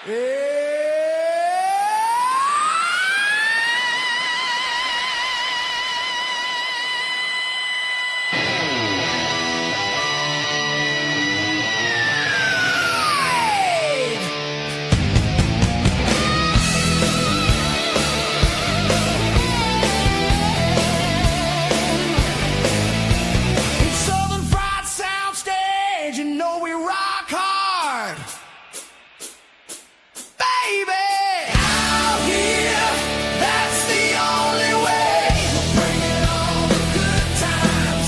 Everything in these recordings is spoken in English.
Southern Fried Soundstage, you know we rock hard. Baby, out here, that's the only way. Bring it on the good times.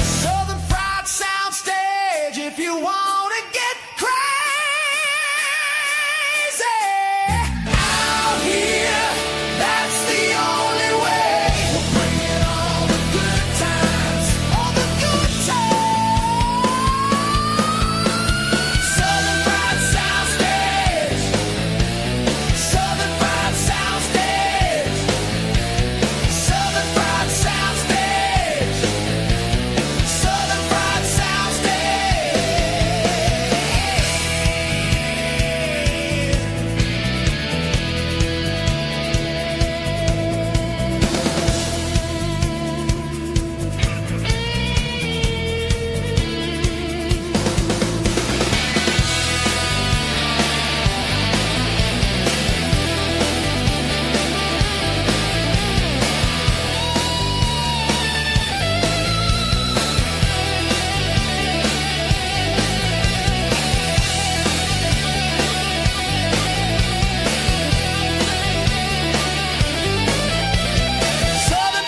Southern Fried Soundstage, if you want to get crazy. Out here, that's the only way. Bring it on the good times. All the good times. Southern Fried Soundstage. Southern Fried Soundstage. Southern Fried Soundstage. Southern Fried Southern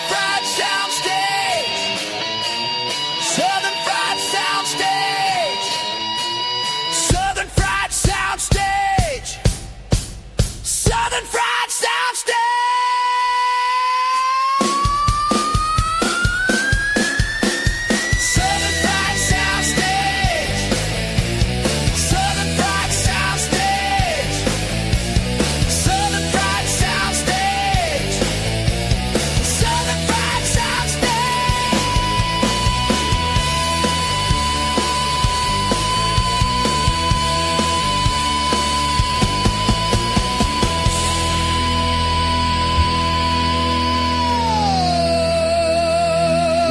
Fried Soundstage. Southern Fried Soundstage. Southern Fried Soundstage. Southern Fried Soundstage. Southern Fried Soundstage. Southern Fried Soundstage. Southern Fried Soundstage. Southern Fried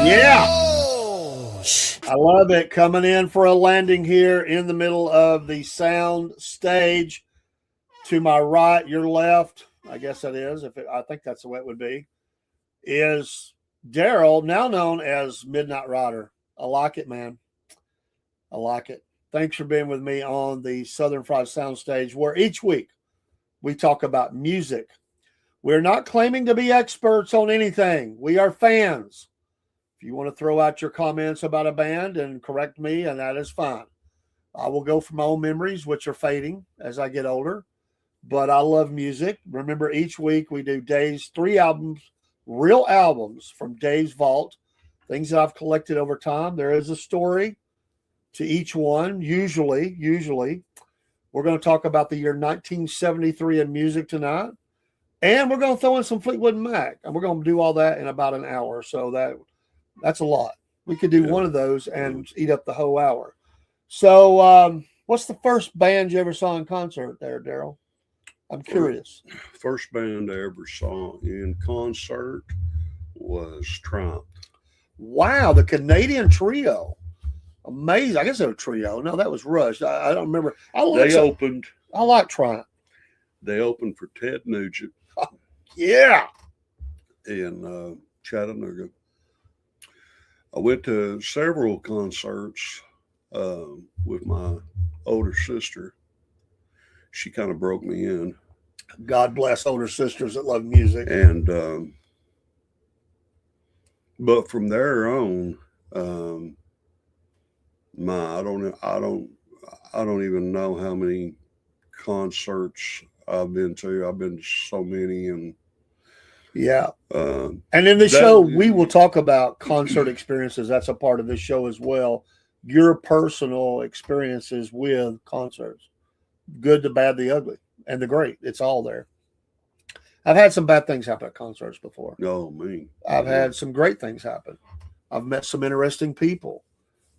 Yeah, Soundstage. I love it. Coming in for a landing here in the middle of the sound stage. To my right, your left, I guess that is, I think that's the way it would be, is Darrell, now known as Midnight Rider. I like it, man. I like it. Thanks for being with me on the Southern Fried Soundstage, where each week we talk about music. We're not claiming to be experts on anything. We are fans. If you want to throw out your comments about a band and correct me, and that is fine. I will go from my own memories, which are fading as I get older. But I love music. Remember, each week we do Dave's 3 albums, real albums from Dave's vault, things that I've collected over time. There is a story to each one, usually. We're going to talk about the year 1973 in music tonight. And we're going to throw in some Fleetwood Mac. And we're going to do all that in about an hour. So that's a lot. We could do one of those and eat up the whole hour. So what's the first band you ever saw in concert there, Darrell? I'm curious. First band I ever saw in concert was Triumph. Wow, the Canadian trio. Amazing. I guess they were a trio. No, that was Rush. I don't remember. I like Triumph. They opened for Ted Nugent. Yeah. In Chattanooga. I went to several concerts with my older sister. She kind of broke me in. God bless older sisters that love music. And but from there on, I don't even know how many concerts I've been to. I've been to so many, and yeah. And in the show, we will talk about concert experiences. That's a part of this show as well. Your personal experiences with concerts, good, the bad, the ugly, and the great. It's all there. I've had some bad things happen at concerts before. Oh, me. I've had some great things happen. I've met some interesting people,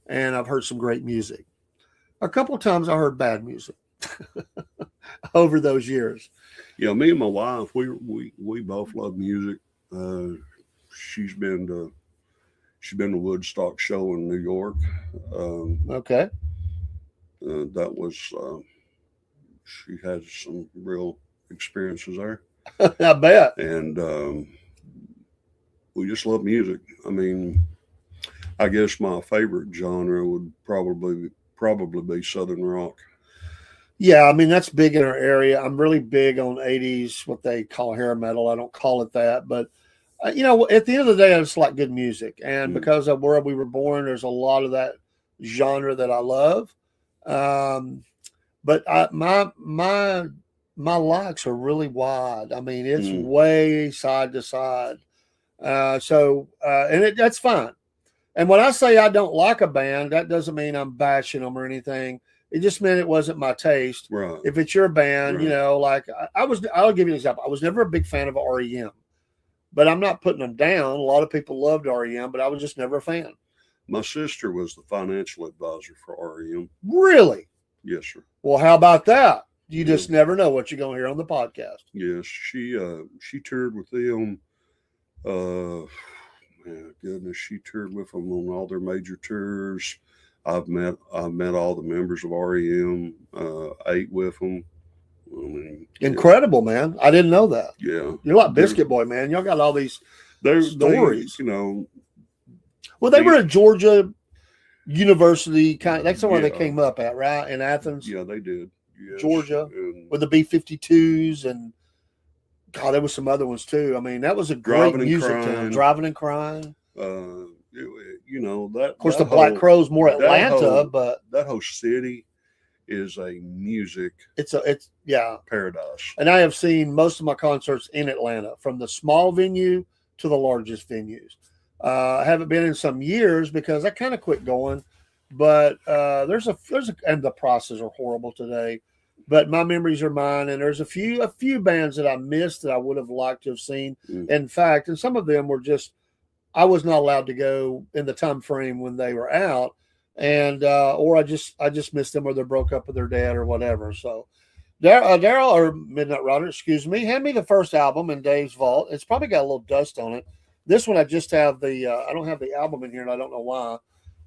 and I've heard some great music. A couple of times I heard bad music. over those years. Me and my wife, we both love music. She's been to Woodstock show in New York. Okay. That was she had some real experiences there, I bet. and we just love music. I mean, I guess my favorite genre would probably be Southern rock. Yeah, I mean that's big in our area. I'm really big on '80s, what they call hair metal. I don't call it that, but at the end of the day, I just like good music, and because of where we were born, there's a lot of that genre that I love. But my likes are really wide. I mean, it's way side to side. That's fine. And when I say I don't like a band, that doesn't mean I'm bashing them or anything. It just meant it wasn't my taste. Right. If it's your band, Right. like I'll give you an example. I was never a big fan of REM, but I'm not putting them down. A lot of people loved REM, but I was just never a fan. My sister was the financial advisor for REM. Really? Yes, sir. Well, how about that? You just never know what you're going to hear on the podcast. Yes, she toured with them. Man, goodness, she toured with them on all their major tours. I've met all the members of REM. Ate with them. I mean, incredible, man. I didn't know that. Yeah, you're like Biscuit Boy, man. Y'all got all these stories. Well, they were at Georgia University, that's where they came up at, right? In Athens. Yeah, they did. Yes. Georgia, with the B-52s, and God, there was some other ones too. I mean, that was a great music town. Driving and Crying. That. Of course, the Black Crowes more Atlanta, but that whole city is a music. It's paradise. And I have seen most of my concerts in Atlanta, from the small venue to the largest venues. I haven't been in some years because I kind of quit going, but there's and the prices are horrible today. But my memories are mine, and there's a few bands that I missed that I would have liked to have seen. In fact, and some of them were just I was not allowed to go in the time frame when they were out, and or I just missed them, or they broke up with their dad or whatever. So, Darrell or Midnight Rider, excuse me, hand me the first album in Dave's vault. It's probably got a little dust on it. This one I just have I don't have the album in here, and I don't know why.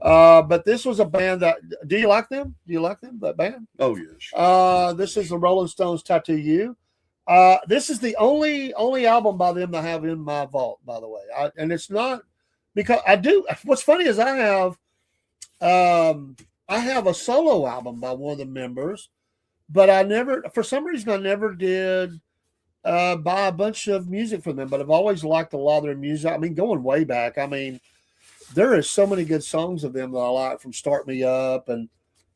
But this was a band that. Do you like them? Do you like them? That band? Oh yes. This is the Rolling Stones' "Tattoo You." This is the only album by them that I have in my vault, by the way. And it's not because I do. What's funny is I have a solo album by one of the members, but for some reason, I never did buy a bunch of music from them. But I've always liked a lot of their music. I mean, going way back. I mean, there is so many good songs of them that I like, from "Start Me Up," and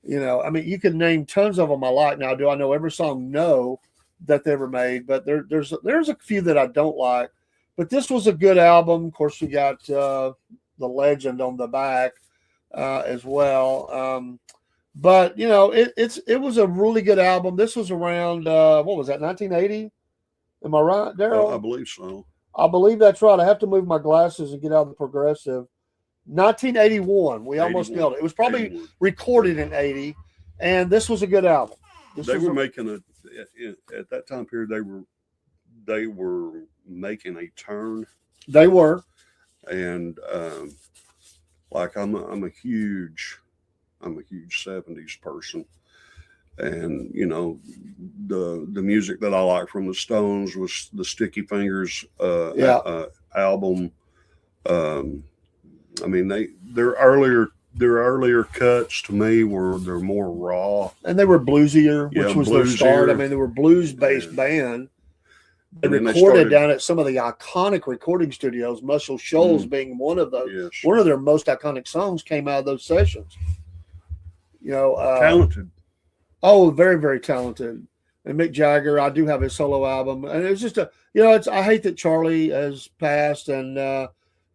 I mean, you can name tons of them I like. Now, do I know every song? No, that they ever made, but there's a few that I don't like. But this was a good album. Of course, we got the legend on the back as well. But it was a really good album. This was around what was that, 1980? Am I right, Darrell? I believe so. I believe that's right. I have to move my glasses and get out of the progressive. 1981. We almost nailed it. It was probably 81. Recorded in 80, and this was a good album. They were making at that time period. They were making a turn. They were, and like I'm a huge 70s person, and the music that I like from the Stones was the Sticky Fingers album. I mean, their earlier cuts to me they're more raw, and they were bluesier, which was their start. I mean, they were blues-based band. They recorded down at some of the iconic recording studios. Muscle Shoals being one of those. Yes. One of their most iconic songs came out of those sessions. Talented. Oh, very, very talented. And Mick Jagger, I do have his solo album, and it's just I hate that Charlie has passed, and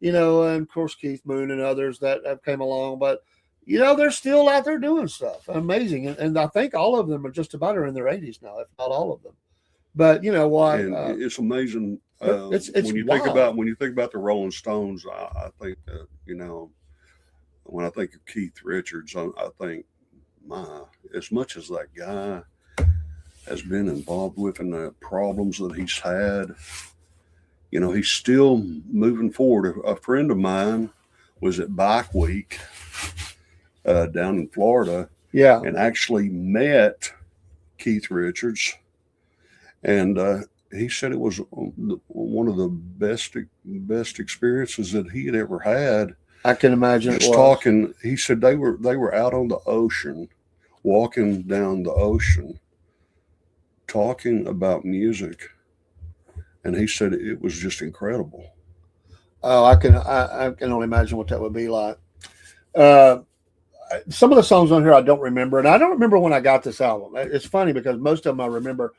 and of course Keith Moon and others that have came along, but they're still out there doing stuff. Amazing. And I think all of them are just about in their 80s now, if not all of them. But you know what? It's amazing. It's when you wild. think about the Rolling Stones, I think when I think of Keith Richards, I think, as much as that guy has been involved with and the problems that he's had, he's still moving forward. A friend of mine was at Bike Week down in Florida, and actually met Keith Richards, and he said it was one of the best experiences that he had ever had. I can imagine. Just talking, he said they were out on the ocean, walking down the ocean, talking about music, and he said it was just incredible. Oh, I can only imagine what that would be like. Some of the songs on here I don't remember, and I don't remember when I got this album. It's funny because most of them I remember.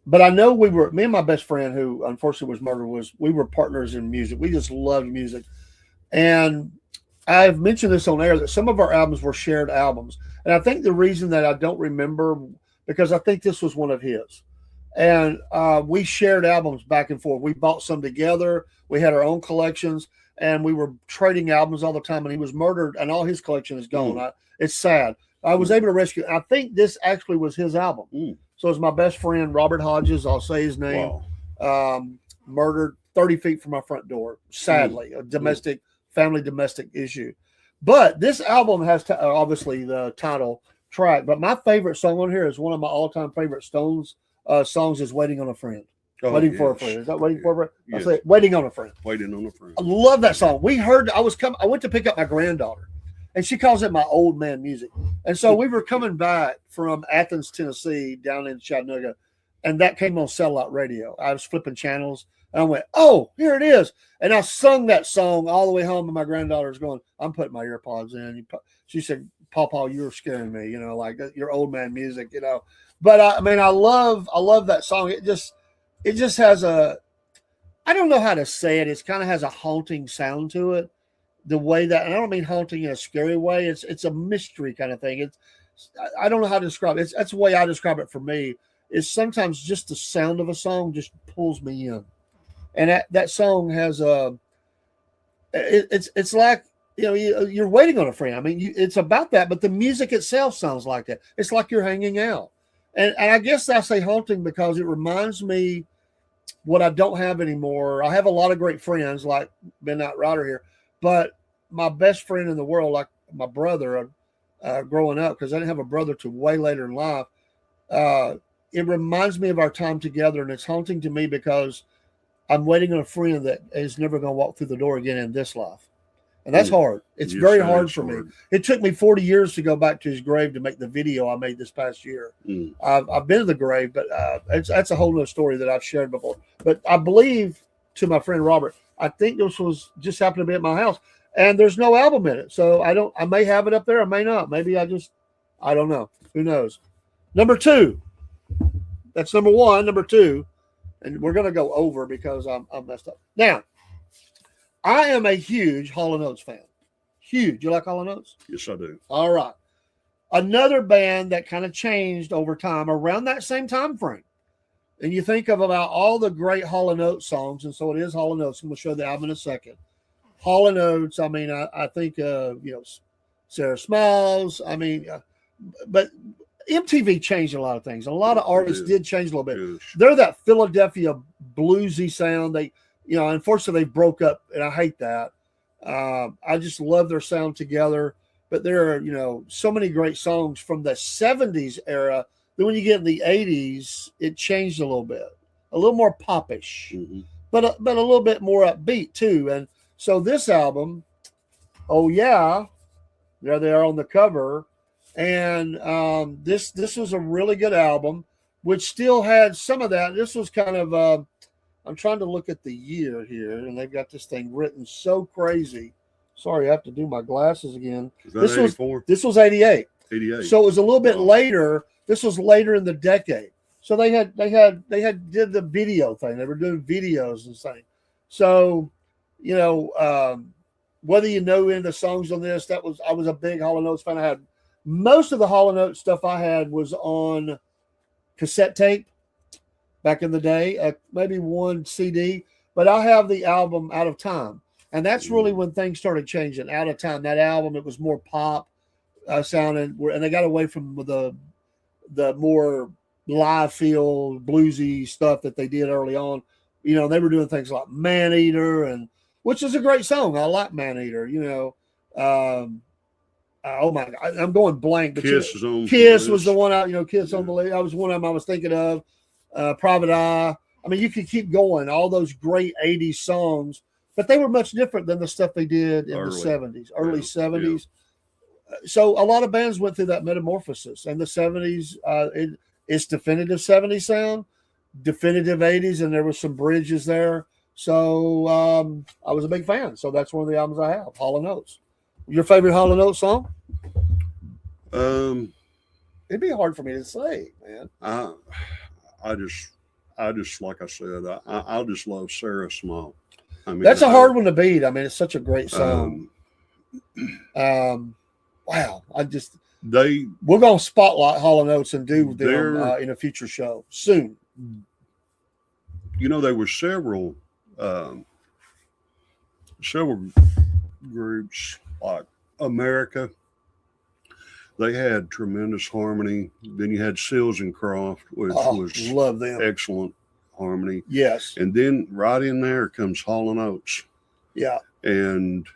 But I know me and my best friend, who unfortunately was murdered, we were partners in music. We just loved music. And I've mentioned this on air that some of our albums were shared albums. And I think the reason that I don't remember, because I think this was one of his. And we shared albums back and forth. We bought some together. We had our own collections, and we were trading albums all the time. And he was murdered, and all his collection is gone. It's sad. I was able to rescue. I think this actually was his album. So it's my best friend, Robert Hodges. I'll say his name. Wow. Murdered 30 feet from my front door. Sadly, a domestic issue. But this album has obviously the title track. But my favorite song on here is one of my all-time favorite Stones songs is "Waiting on a Friend." Waiting for a friend. Is that waiting for a friend? Yes. I say waiting on a friend. Waiting on a friend. I love that song. I went to pick up my granddaughter, and she calls it my old man music. And so we were coming back from Athens, Tennessee, down in Chattanooga, and that came on satellite radio. I was flipping channels, and I went, "Oh, here it is!" And I sung that song all the way home, and my granddaughter's going, "I'm putting my earpods in." She said, "Pawpaw, you're scaring me, like your old man music, But I love that song. It just has I don't know how to say it. It kind of has a haunting sound to it. The way that, and I don't mean haunting in a scary way. It's a mystery kind of thing. I don't know how to describe it. That's the way I describe it for me. Is sometimes just the sound of a song just pulls me in, and that song has it's like you're waiting on a friend. I mean, it's about that, but the music itself sounds like that. It's like you're hanging out, and I guess I say haunting because it reminds me what I don't have anymore. I have a lot of great friends like Midnight Rider here. But my best friend in the world, like my brother, growing up, because I didn't have a brother till way later in life, it reminds me of our time together, and it's haunting to me because I'm waiting on a friend that is never going to walk through the door again in this life. And that's hard. It's very hard for me. It took me 40 years to go back to his grave to make the video I made this past year. I've been to the grave, but that's a whole other story that I've shared before. But I believe, to my friend Robert, I think this was just happened to be at my house, and there's no album in it. So I may have it up there. I may not. Maybe I don't know. Who knows? Number 2. That's number 1. Number 2. And we're going to go over because I'm messed up. Now, I am a huge Hall & Oates fan. Huge. You like Hall & Oates? Yes, I do. All right. Another band that kind of changed over time around that same time frame. And you think about all the great Hall & Oates songs, and so it is Hall & Oates. I'm going to show the album in a second. Hall & Oates, I mean, I think, Sarah Smiles. I mean, but MTV changed a lot of things. A lot of artists did change a little bit. Yes. They're that Philadelphia bluesy sound. They, unfortunately, they broke up, and I hate that. I just love their sound together. But there are, so many great songs from the 70s era. Then when you get in the 80s, it changed a little bit, a little more popish, but a little bit more upbeat too. And so this album, oh yeah, there they are on the cover, and this was a really good album, which still had some of that. This was kind of I'm trying to look at the year here, and they've got this thing written so crazy. Sorry, I have to do my glasses again. This was 88. 88. So it was a little bit later. This was later in the decade. So they did the video thing. They were doing videos and things. So, whether any of the songs on this, I was a big Hall & Oates fan. I had most of the Hall & Oates stuff I had was on cassette tape back in the day, maybe one CD, but I have the album Out of Time. And that's really when things started changing. Out of Time, that album, it was more pop sounding, and they got away from the more live feel bluesy stuff that they did early on. You know, they were doing things like Man Eater, and which is a great song. I like Man Eater. You know, oh my God, I'm going blank. But Kiss is on. Kiss was the one. Kiss Yeah. on the list. That was one of them I was thinking of. Private Eye. I mean, you could keep going. All those great '80s songs, but they were much different than the stuff they did in the '70s, early '70s. So a lot of bands went through that metamorphosis. And the '70s, it's definitive '70s sound, definitive '80s, and there was some bridges there. So I was a big fan. So that's one of the albums I have, Hall & Oates. Your favorite Hall & Oates song? It'd be hard for me to say, man. I just like I said, I just love Sarah Small. I mean, That's a hard one to beat. I mean, it's such a great song. Wow, we're gonna spotlight Hall & Oates and do them in a future show soon. You know, there were several groups like America. They had tremendous harmony. Then you had Seals and Croft, which was love them. Excellent harmony. Yes. And then right in there comes Hall & Oates. Yeah. And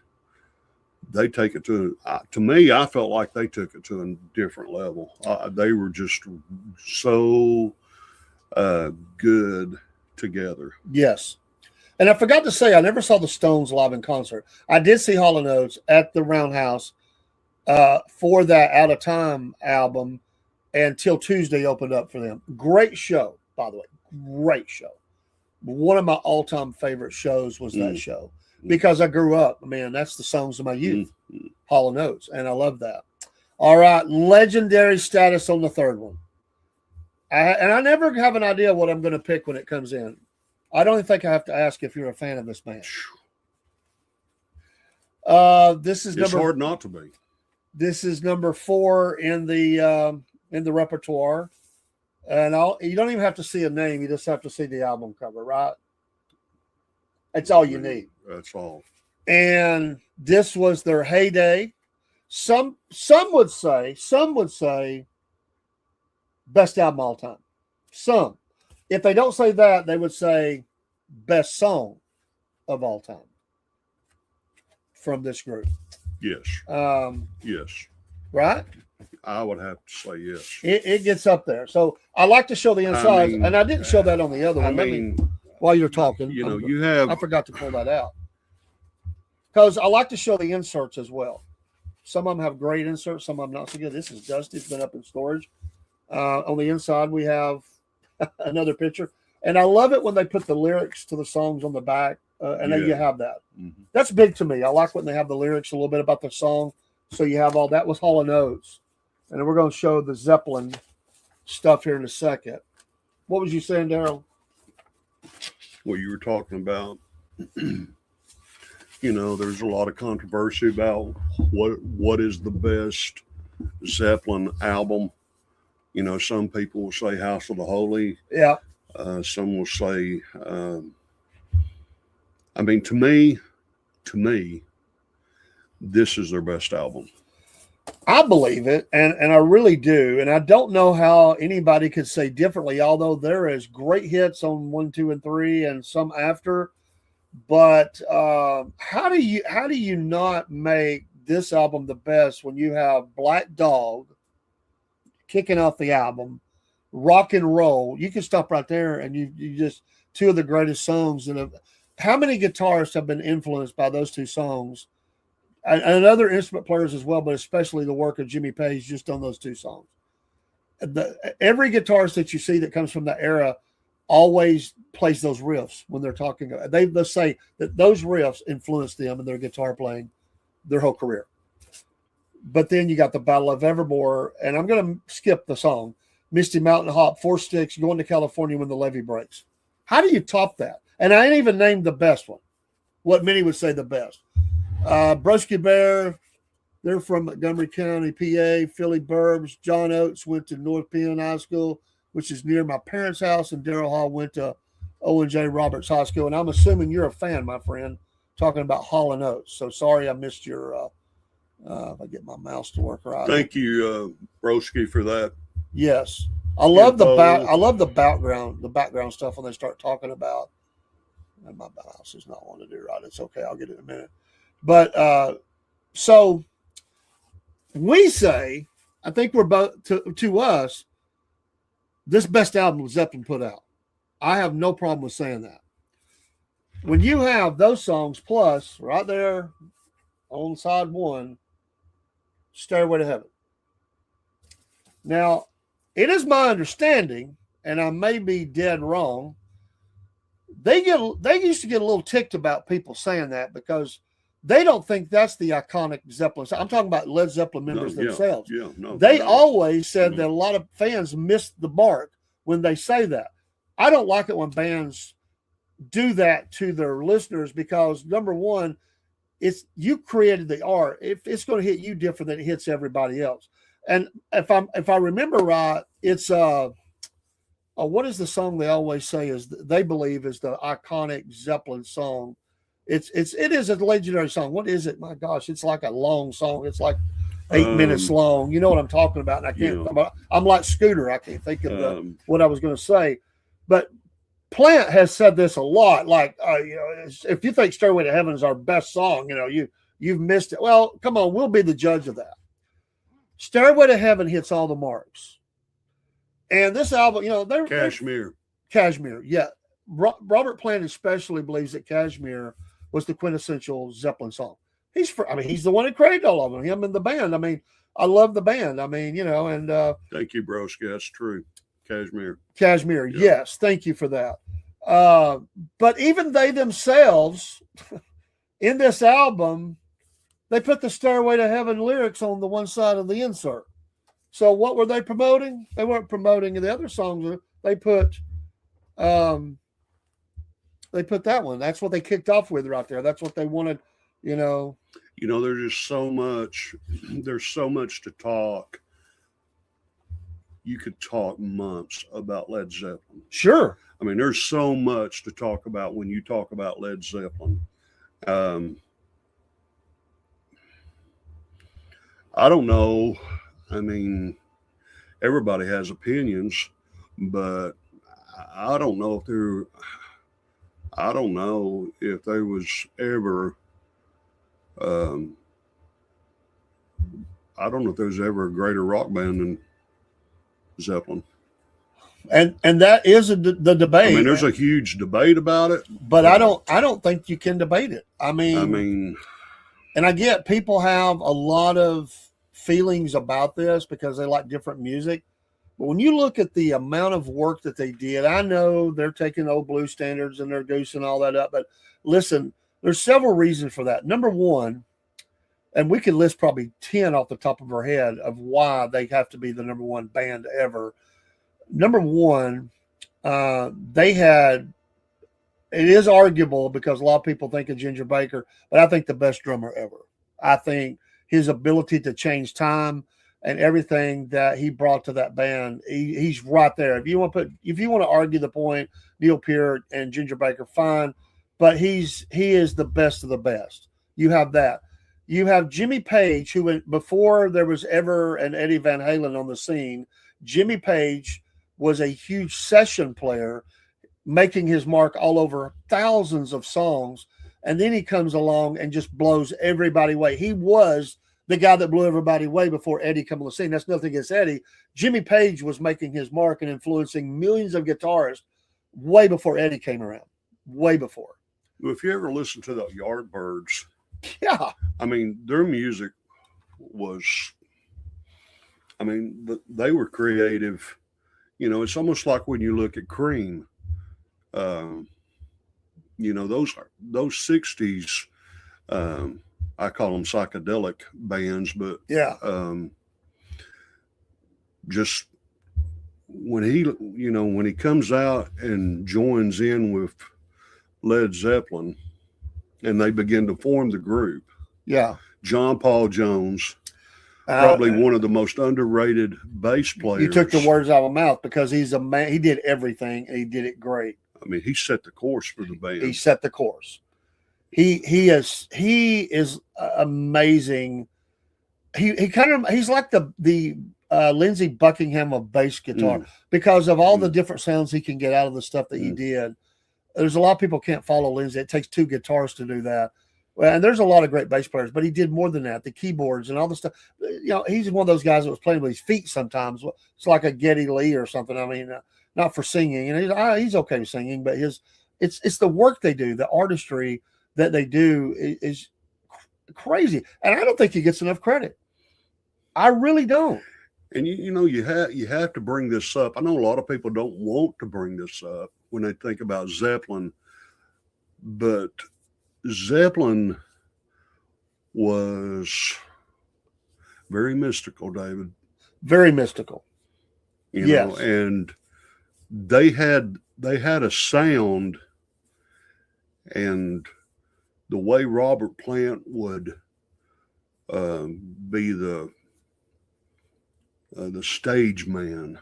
they take it to me, I felt like they took it to a different level. They were just so good together. Yes. And I forgot to say, I never saw the Stones live in concert. I did see Hall & Oates at the Roundhouse for that Out of Time album, and Till Tuesday opened up for them. Great show, by the way. Great show. One of my all-time favorite shows was that show, because I grew up. Man, that's the songs of my youth, Hall & Oates, and I love that. All right, legendary status on the third one. I never have an idea what I'm going to pick when it comes in. I don't even think I have to ask if you're a fan of this band. It's hard not to be. This is number 4 in the repertoire, and you don't even have to see a name; you just have to see the album cover, right? That's all you need. That's all. And this was their heyday. Some would say best album all time. Some, if they don't say that, they would say best song of all time from this group. Yes. Yes. Right? I would have to say yes. It gets up there. So I like to show the inside, and I didn't show that on the other one. While you're talking, I forgot to pull that out, because I like to show the inserts as well. Some of them have great inserts, some of them not so good. This is dusty. It's been up in storage. On the inside, we have another picture, and I love it when they put the lyrics to the songs on the back. And then you have that. Mm-hmm. That's big to me. I like when they have the lyrics a little bit about the song. So you have all that. Was Hall & Oates. And then we're going to show the Zeppelin stuff here in a second. What was you saying, Darrell? Well, you were talking about, there's a lot of controversy about what is the best Zeppelin album. Some people will say House of the Holy. Yeah. Some will say... to me, this is their best album. I believe it, and I really do. And I don't know how anybody could say differently, although there is great hits on 1, 2, and 3 and some after. But how do you not make this album the best when you have Black Dog kicking off the album, Rock and Roll? You can stop right there, and you just two of the greatest songs that have. How many guitarists have been influenced by those two songs, and other instrument players as well, but especially the work of Jimmy Page just on those two songs? Every guitarist that you see that comes from that era always plays those riffs when they're talking. They'll say that those riffs influenced them in their guitar playing their whole career. But then you got the Battle of Evermore, and I'm going to skip the song. Misty Mountain Hop, 4 Sticks, Going to California When the Levee Breaks. How do you top that? And I ain't even named the best one, what many would say the best. Brusky Bear, they're from Montgomery County, PA. Philly Burbs. John Oates went to North Penn High School, which is near my parents' house, and Darrell Hall went to Owen J. Roberts High School. And I'm assuming you're a fan, my friend, talking about Hall & Oates. So sorry I missed your if I get my mouse to work right. Thank you, Broski, for that Yes. I love the Info. I love the background stuff when they start talking about. And my mouse is not wanting to do right. It's okay. I'll get it in a minute. But so we say, I think we're both to us, this best album Zeppelin put out. I have no problem with saying that. When you have those songs plus right there on side one, Stairway to Heaven. Now, it is my understanding, and I may be dead wrong, they used to get a little ticked about people saying that because they don't think that's the iconic Zeppelin. I'm talking about Led Zeppelin members themselves. Yeah, no. They always said that a lot of fans missed the mark when they say that. I don't like it when bands do that to their listeners because, number one, it's you created the art. If it's going to hit you different than it hits everybody else. And if I remember right, it's what is the song they always say is they believe is the iconic Zeppelin song. It is a legendary song. What is it? My gosh, it's like a long song. It's like 8 minutes long. You know what I'm talking about? And I can't. Yeah. I'm like Scooter. I can't think of what I was going to say. But Plant has said this a lot. Like, if you think "Stairway to Heaven" is our best song, you've missed it. Well, come on, we'll be the judge of that. "Stairway to Heaven" hits all the marks. And this album, they're Kashmir. Yeah. Robert Plant especially believes that Kashmir was the quintessential Zeppelin song. He's the one who created all of them, him and the band. I mean, I love the band. I mean, and thank you, Broski. That's true. Kashmir, yeah. Yes, thank you for that. But even they themselves, in this album, they put the "Stairway to Heaven" lyrics on the one side of the insert. So what were they promoting? They weren't promoting the other songs. They put that one. That's what they kicked off with right there. That's what they wanted, there's just so much. There's so much to talk. You could talk months about Led Zeppelin. Sure. I mean, there's so much to talk about when you talk about Led Zeppelin. I don't know. I mean, everybody has opinions, but I don't know if there was ever I don't know if there was ever a greater rock band than Zeppelin. And that is the debate. I mean, there's a huge debate about it, but I don't think you can debate it. I mean, and I get people have a lot of feelings about this because they like different music. But when you look at the amount of work that they did, I know they're taking old blues standards and they're goosing all that up. But listen, there's several reasons for that. Number one, and we could list probably 10 off the top of our head of why they have to be the number one band ever. Number one, it is arguable because a lot of people think of Ginger Baker, but I think the best drummer ever. I think his ability to change time and everything that he brought to that band, he's right there. If you want to argue the point, Neil Peart and Ginger Baker, fine, but he is the best of the best. You have that. You have Jimmy Page, who before there was ever an Eddie Van Halen on the scene, Jimmy Page was a huge session player, making his mark all over thousands of songs. And then he comes along and just blows everybody away. He was the guy that blew everybody away before Eddie came on the scene. That's nothing against Eddie. Jimmy Page was making his mark and influencing millions of guitarists way before Eddie came around. Way before. If you ever listen to the Yardbirds, yeah, I mean, their music was, they were creative. It's almost like when you look at Cream, those 60s, I call them psychedelic bands, but yeah, just when he comes out and joins in with Led Zeppelin and they begin to form the group. Yeah. John Paul Jones, probably one of the most underrated bass players. You took the words out of my mouth because he's a man. He did everything and he did it great. I mean, he set the course for the band. He set the course. He is amazing. He's like the Lindsey Buckingham of bass guitar because of all the different sounds he can get out of the stuff that he did. There's a lot of people can't follow Lindsey. It takes 2 guitars to do that. Well, and there's a lot of great bass players, but he did more than that. The keyboards and all the stuff. You know, he's one of those guys that was playing with his feet sometimes. It's like a Geddy Lee or something. I mean, not for singing. You know, he's okay with singing, but it's the work they do, the artistry that they do is crazy. And I don't think he gets enough credit. I really don't. And you know, you have to bring this up. I know a lot of people don't want to bring this up when they think about Zeppelin, but Zeppelin was very mystical, David. Very mystical. You know, and they had a sound, and the way Robert Plant would be the stage man,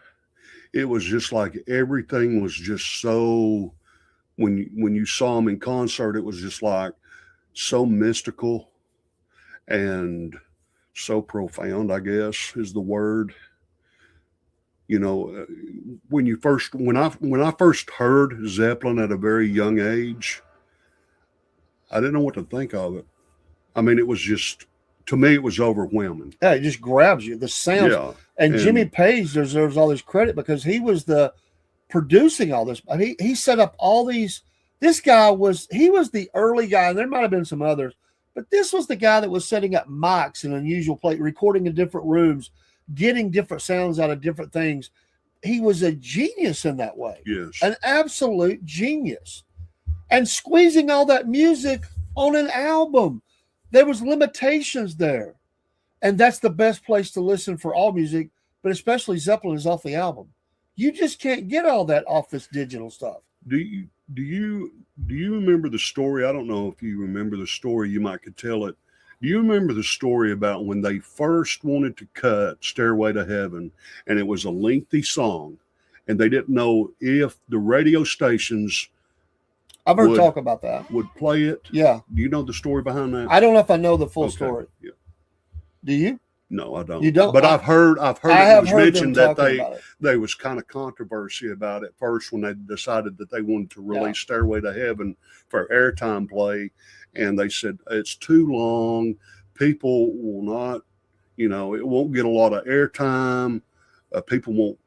it was just like everything was just so, when you saw him in concert, it was just like so mystical and so profound, I guess is the word. You know, when I first heard Zeppelin at a very young age, I didn't know what to think of it. I mean, it was just, to me, it was overwhelming. Yeah, it just grabs you. The sounds. Yeah. And Jimmy Page deserves all this credit because he was the producing all this. I mean, he set up all these. This guy was the early guy, and there might have been some others, but this was the guy that was setting up mics in unusual place, recording in different rooms, getting different sounds out of different things. He was a genius in that way. Yes. An absolute genius. And squeezing all that music on an album. There was limitations there. And that's the best place to listen for all music, but especially Zeppelin is off the album. You just can't get all that off this digital stuff. Do you remember the story? I don't know if you remember the story. You might could tell it. Do you remember the story about when they first wanted to cut Stairway to Heaven, and it was a lengthy song, and they didn't know if the radio stations I've heard talk about that. would play it? Yeah. Do you know the story behind that? I don't know if I know the full story. Yeah. Do you? No, I don't. You don't? But I've heard it was mentioned that there was kind of controversy about it first when they decided that they wanted to release Stairway to Heaven for airtime play. And they said, it's too long. People will not, it won't get a lot of airtime. People won't.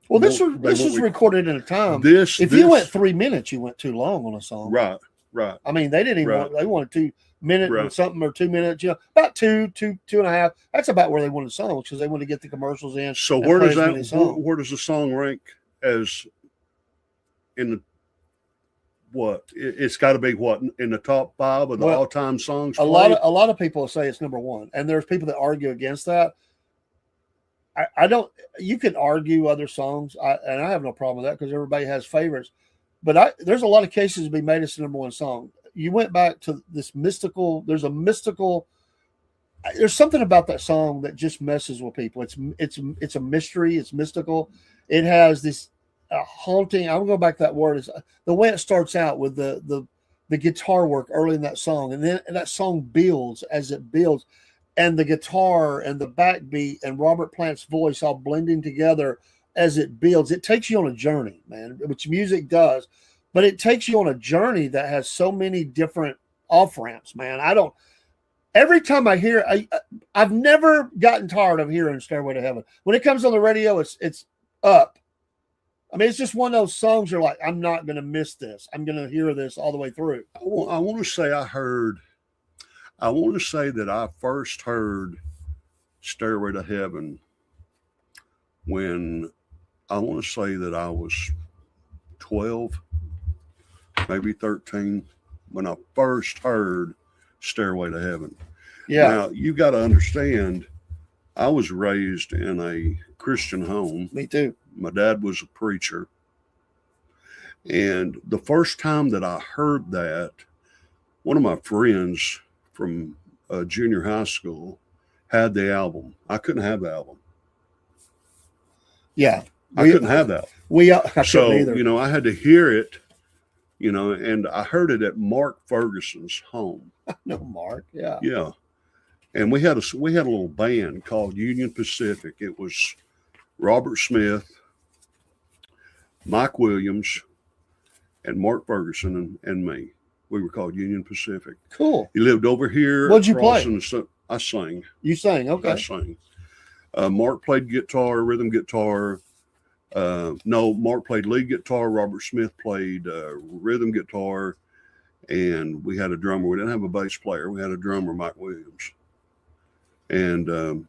Well, this was recorded in a time. If you went 3 minutes, you went too long on a song. Right. I mean, they didn't even they wanted 2 minutes or something, or 2 minutes, about two and a half. That's about where they wanted songs because they wanted to get the commercials in. So where does the song rank as in the, what? It's got to be what, in the top 5 of the all-time songs? A lot of people say it's number 1, and there's people that argue against that. I don't. You can argue other songs, and I have no problem with that because everybody has favorites. But there's a lot of cases to be made as the number 1 song. You went back to this mystical. There's something about that song that just messes with people. It's a mystery. It's mystical. It has this haunting. I'm going to go back to that word. Is the way it starts out with the guitar work early in that song, and then that song builds as it builds. And the guitar and the backbeat and Robert Plant's voice all blending together as it builds. It takes you on a journey, man, which music does. But it takes you on a journey that has so many different off-ramps, man. Every time I hear, I've never gotten tired of hearing Stairway to Heaven. When it comes on the radio, it's up. I mean, it's just one of those songs you're like, I'm not going to miss this. I'm going to hear this all the way through. I want to say that I first heard Stairway to Heaven when I want to say that I was 12, maybe 13, when I first heard Stairway to Heaven. Yeah. Now, you got to understand, I was raised in a Christian home. Me too. My dad was a preacher. And the first time that I heard that, one of my friends from junior high school had the album. I couldn't have the album. Yeah. I couldn't have that. I couldn't either. I had to hear it, and I heard it at Mark Ferguson's home. No, Mark. Yeah. Yeah. And we had a little band called Union Pacific. It was Robert Smith, Mike Williams, and Mark Ferguson and me. We were called Union Pacific. Cool. He lived over here. What'd you play? I sang. You sang, okay. I sang. Mark played guitar, rhythm guitar. No, Mark played lead guitar. Robert Smith played rhythm guitar. And we had a drummer. We didn't have a bass player. We had a drummer, Mike Williams. And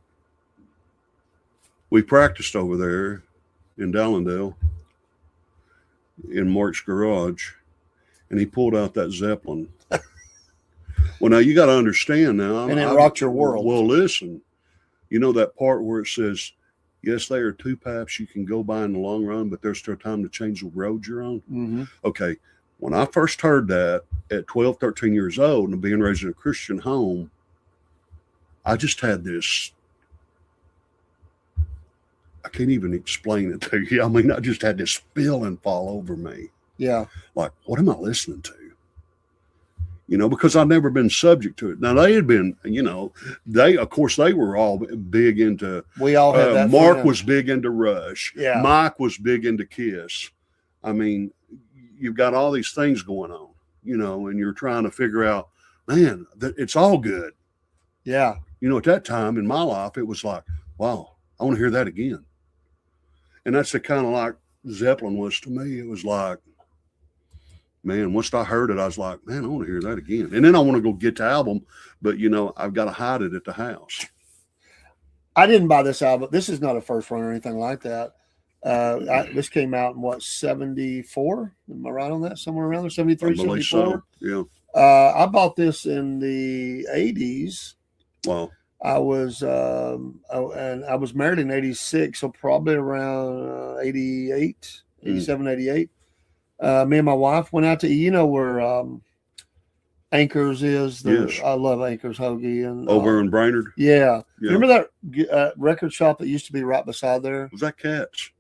we practiced over there in Dallendale in Mark's garage. And he pulled out that Zeppelin. Well, now you got to understand now. And it rocked your world. Well, listen, you know that part where it says, yes, there are two paths you can go by in the long run, but there's still time to change the road you're on. Mm-hmm. Okay. When I first heard that at 12, 13 years old and being raised in a Christian home, I just had this, I can't even explain it to you. I mean, I just had this feeling fall over me. Yeah. Like, what am I listening to? You know, because I've never been subject to it. Now, they had been, you know, of course, they were all big into, We all had that. Mark was big into Rush. Yeah. Mike was big into Kiss. I mean, you've got all these things going on, you know, and you're trying to figure out, man, it's all good. Yeah. You know, at that time in my life, it was like, wow, I want to hear that again. And that's the kind of like Zeppelin was to me. It was like, man, once I heard it, I was like, man, I want to hear that again. And then I want to go get the album, but, you know, I've got to hide it at the house. I didn't buy this album. This is not a first run or anything like that. This came out in what, 74? Am I right on that? Somewhere around there, 73, 74? So. Yeah. I bought this in the 80s. Wow. I was and I was married in 86, so probably around 88, 87, 88. Me and my wife went out to, you know, where Anchors is. Yes. I love Anchors Hoagie. And Over in Brainerd? Yeah. Yeah. Remember that record shop that used to be right beside there? Was that Cats?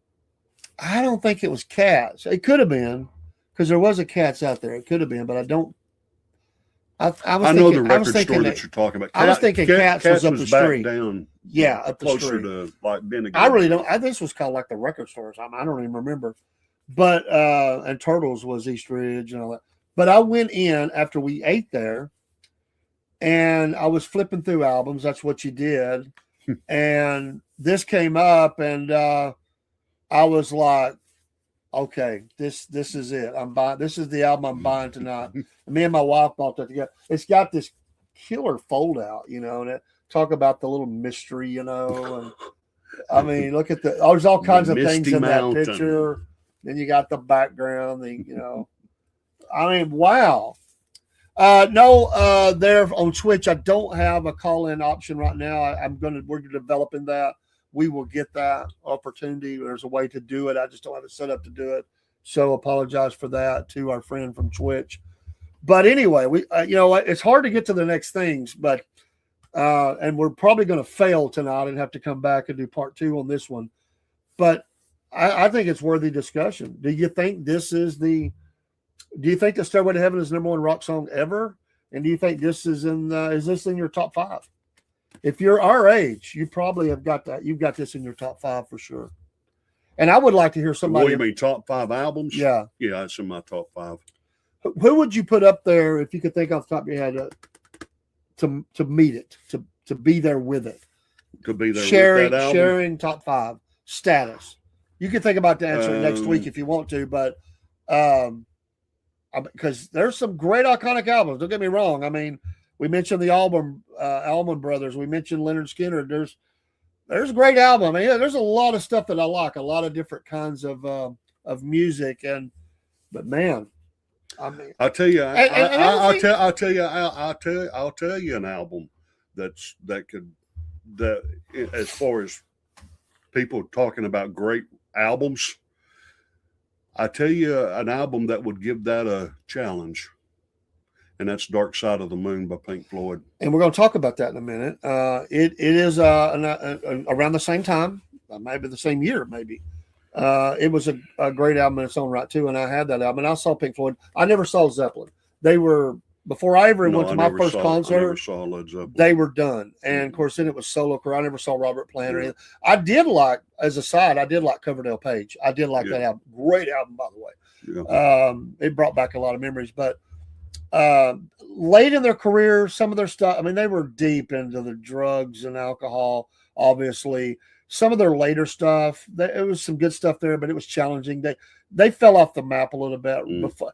I don't think it was Cats. It could have been, because there was a Cats out there. It could have been, but I don't. I know the record store that you're talking about. I was thinking Cats was up the street. Down, yeah, up the closer street. to like Bennigan. I really don't. This was called like the record store or something. I don't even remember. But and Turtles was East Ridge and all that. But I went in after we ate there, and I was flipping through albums. That's what you did. And this came up, and I was like, okay, this is it. I'm buying. This is the album I'm buying tonight. And me and my wife bought that together. It's got this killer fold out, you know, and it, talk about the little mystery, you know. And I mean, look at there's all kinds of things in that picture. Then you got the background, you know. I mean, wow. No, there on Twitch, I don't have a call-in option right now. We're developing that. We will get that opportunity. There's a way to do it. I just don't have it set up to do it. So apologize for that to our friend from Twitch. But anyway, we you know, it's hard to get to the next things, but and we're probably going to fail tonight and have to come back and do part 2 on this one. But I think it's worthy discussion. Do you think the Stairway to Heaven is the #1 rock song ever? And do you think this is this in your top 5? If you're our age, you probably have got that. You've got this in your top 5 for sure. And I would like to hear somebody. What do you mean, top 5 albums? Yeah. Yeah, it's in my top 5. Who would you put up there if you could think off the top of your head to meet it, to be there with it? To be there sharing, with that album? Sharing top 5 status. You can think about the answer next week if you want to, but because there's some great iconic albums. Don't get me wrong. I mean, we mentioned the Allman Brothers. We mentioned Leonard Skinner. There's a great album. I mean, there's a lot of stuff that I like. A lot of different kinds of music. But man, I mean, I'll tell you. I'll tell you an album that as far as people talking about great albums, I tell you an album that would give that a challenge. And that's Dark Side of the Moon by Pink Floyd. And we're going to talk about that in a minute. It is around the same time, maybe the same year, maybe. It was a great album in its own right, too. And I had that album. And I saw Pink Floyd. I never saw Zeppelin. They were Before I ever No, went I to my never first saw. I never concert, saw Led Zeppelin. they were done. And of course, then it was solo career. I never saw Robert Plant or anything. I did like, as a side, I did like Coverdale Page. I did like that album. Great album, by the way. It brought back a lot of memories. But late in their career, some of their stuff, I mean, they were deep into the drugs and alcohol, obviously. Some of their later stuff, it was some good stuff there, but it was challenging. They fell off the map a little bit before.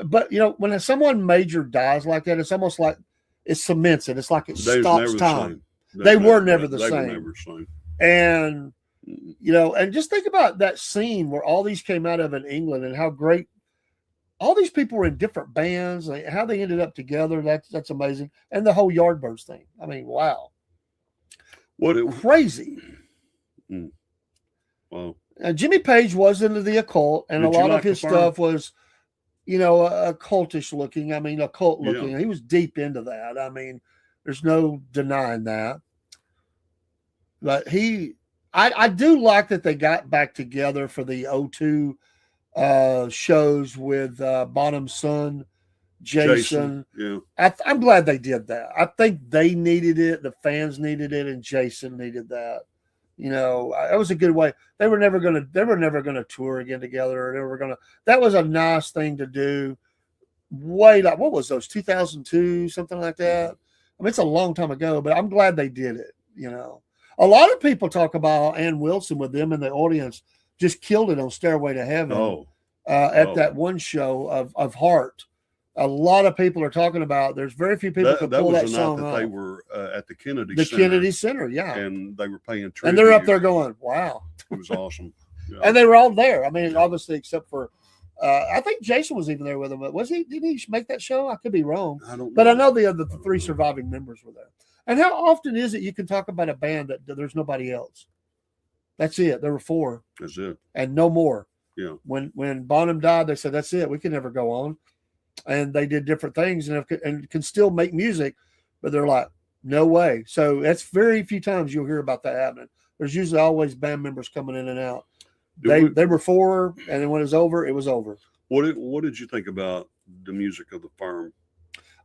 But, you know, when someone major dies like that, it's almost like it cements it. It's like it stops time. They were never the same. And, you know, and just think about that scene where all these came out of in England and how great all these people were in different bands, and how they ended up together. That's amazing. And the whole Yardbirds thing. I mean, wow. Crazy. Wow. Jimmy Page was into the occult, and a lot of his stuff was, you know, occultish looking. I mean, occult looking. Yeah. He was deep into that. I mean, there's no denying that. But I do like that they got back together for the O2 shows with Bonham's son, Jason. Yeah. I'm glad they did that. I think they needed it. The fans needed it, and Jason needed that. You know, it was a good way. They were never gonna tour again together. That was a nice thing to do. What was those, 2002, something like that? I mean, it's a long time ago, but I'm glad they did it. You know, a lot of people talk about Ann Wilson with them in the audience just killed it on Stairway to Heaven that one show of Heart. A lot of people are talking about. There's very few people that pull that song off. They were at the Kennedy Center. Kennedy Center, yeah, and they were paying tribute. And they're up there going, "Wow!" It was awesome. Yeah. And they were all there. I mean, obviously, except for I think Jason was even there with them. Was he? Did he make that show? I could be wrong. I don't know. But I know the three surviving members were there. And how often is it you can talk about a band that there's nobody else? That's it. There were four. That's it. And no more. Yeah. When Bonham died, they said, that's it. We can never go on. And they did different things and can still make music, but they're like, no way. So that's very few times you'll hear about that happening. There's usually always band members coming in and out. They were four, and then when it was over, it was over. What did you think about the music of the Firm?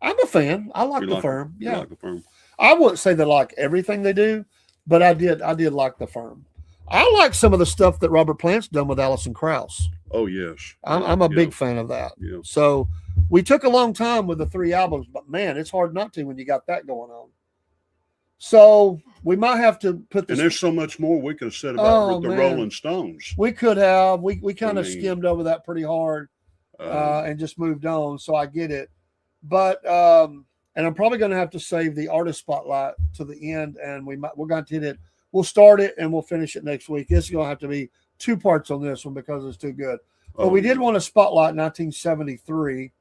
I'm a fan. I like the Firm. Yeah. You like the Firm? I wouldn't say that I like everything they do, but I did like the Firm. I like some of the stuff that Robert Plant's done with Alison Krauss. Oh, yes. I'm a big fan of that. Yeah. So we took a long time with the 3 albums, but man, it's hard not to when you got that going on. So we might have to put this. And there's so much more we could have said about the Rolling Stones. We could have. We kind of skimmed over that pretty hard and just moved on. So I get it. But and I'm probably going to have to save the artist spotlight to the end, and we're going to hit it. We'll start it and we'll finish it next week. It's going to have to be 2 parts on this one because it's too good. But we did want to spotlight 1973,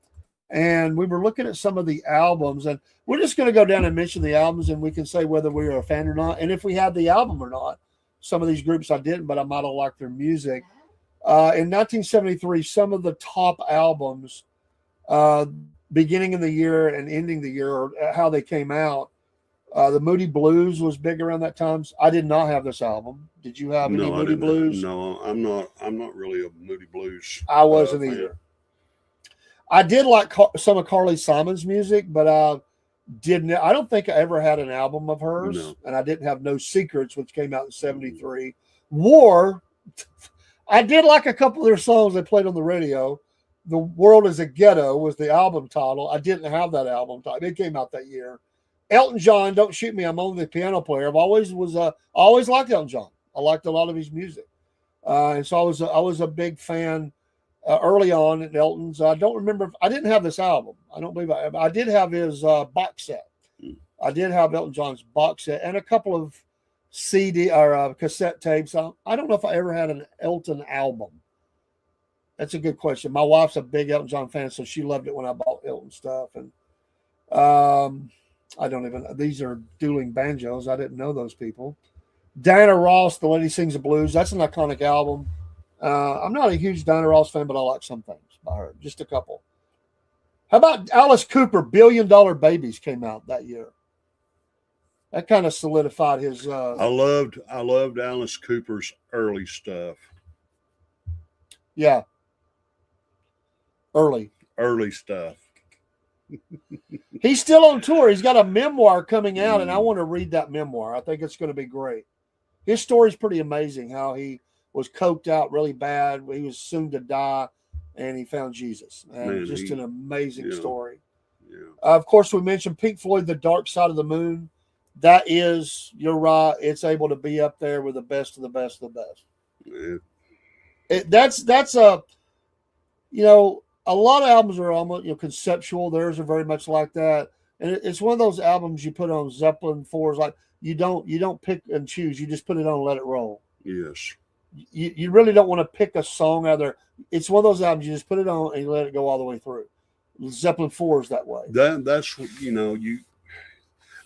and we were looking at some of the albums, and we're just going to go down and mention the albums, and we can say whether we are a fan or not, and if we had the album or not. Some of these groups I didn't, but I might have liked their music. In 1973, some of the top albums, beginning of the year and ending the year, or how they came out. The Moody Blues was big around that time. I did not have this album. Did you have any Moody Blues? No, I'm not really a Moody Blues. I wasn't either. I did like some of Carly Simon's music, but I don't think I ever had an album of hers. No. And I didn't have No Secrets, which came out in 73. War, I did like a couple of their songs they played on the radio. The World is a Ghetto was the album title. I didn't have that album title. It came out that year. Elton John, Don't Shoot Me, I'm Only a Piano Player. I always liked Elton John. I liked a lot of his music. And so I was a big fan early on at Elton's. I don't remember. I didn't have this album. I don't believe I did have his box set. I did have Elton John's box set and a couple of CD or cassette tapes. I don't know if I ever had an Elton album. That's a good question. My wife's a big Elton John fan, so she loved it when I bought Elton stuff. And I don't even. These are dueling banjos. I didn't know those people. Diana Ross, The Lady Sings the Blues. That's an iconic album. I'm not a huge Diana Ross fan, but I like some things by her. Just a couple. How about Alice Cooper? $1 Billion Babies came out that year. That kind of solidified his. I loved Alice Cooper's early stuff. Yeah. Early stuff. He's still on tour. He's got a memoir coming out, and I want to read that memoir. I think it's going to be great. His story's pretty amazing, how he was coked out really bad. He was soon to die, and he found Jesus. And just an amazing story. Yeah. Of course, we mentioned Pink Floyd, The Dark Side of the Moon. That is, you're right, it's able to be up there with the best of the best of the best. Yeah. That's a, you know, a lot of albums are almost, you know, conceptual. Theirs are very much like that. And it's one of those albums you put on Zeppelin 4s, like you don't pick and choose. You just put it on and let it roll. Yes. You really don't want to pick a song out there. It's one of those albums you just put it on and you let it go all the way through. Zeppelin 4 is that way. That's you know,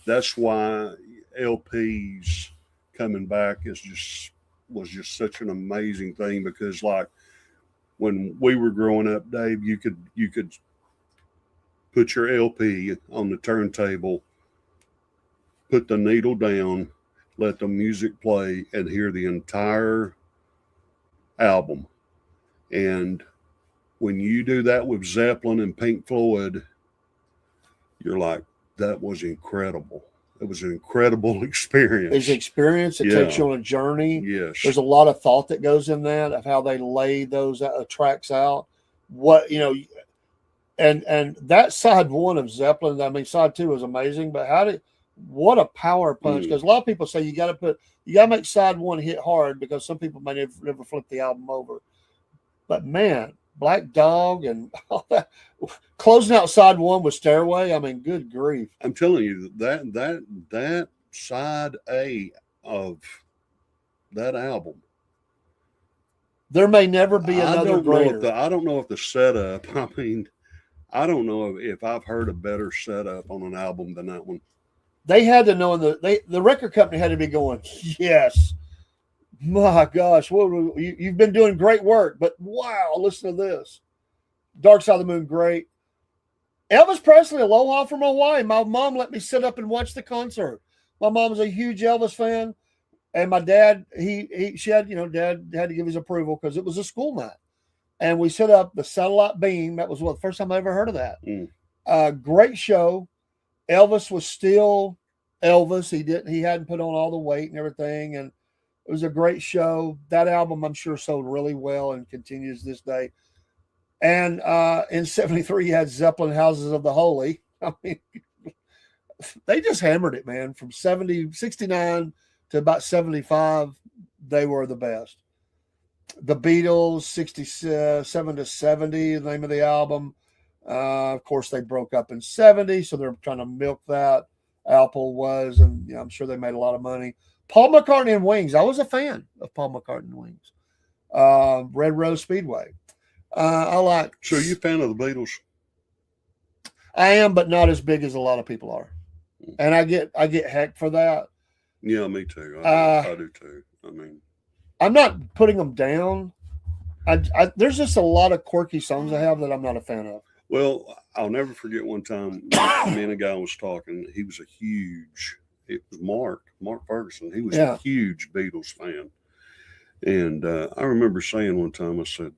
that's why LPs coming back was just such an amazing thing, because like when we were growing up, Dave, you could put your LP on the turntable, put the needle down, let the music play, and hear the entire album. And when you do that with Zeppelin and Pink Floyd, you're like, that was incredible. It was an incredible experience. It's an experience. It takes you on a journey. Yes. There's a lot of thought that goes in that, of how they lay those tracks out. What, you know, and that side one of Zeppelin, I mean, side two was amazing, but what a power punch. Because a lot of people say you got to make side one hit hard, because some people may never flip the album over. But man, Black Dog and all that, closing out side one with Stairway, I mean, good grief. I'm telling you, that side A of that album, there may never be another greater. I don't know if the setup, I mean, I don't know if I've heard a better setup on an album than that one. They had to know, the record company had to be going, yes, my gosh, you've been doing great work, but wow, listen to this. Dark Side of the Moon, great. Elvis Presley, Aloha from Hawaii. My mom let me sit up and watch the concert. My mom was a huge Elvis fan, and my dad, Dad had to give his approval because it was a school night. And we set up the satellite beam. That was the first time I ever heard of that. Great show. Elvis was still Elvis. He hadn't put on all the weight and everything, and it was a great show. That album, I'm sure, sold really well and continues this day. And in 73, you had Zeppelin, Houses of the Holy. I mean, they just hammered it, man. From 69 to about 75, they were the best. The Beatles, 67 to 70, the name of the album. Of course, they broke up in 70, so they're trying to milk that. Apple was, and I'm sure they made a lot of money. Paul McCartney and Wings. I was a fan of Paul McCartney and Wings. Red Rose Speedway. So you a fan of the Beatles? I am, but not as big as a lot of people are. And I get heck for that. Yeah, me too. I do too. I mean, I'm not putting them down. There's just a lot of quirky songs I have that I'm not a fan of. Well, I'll never forget one time me and a guy was talking. He was it was Mark Ferguson. He was a huge Beatles fan. And I remember saying one time, I said,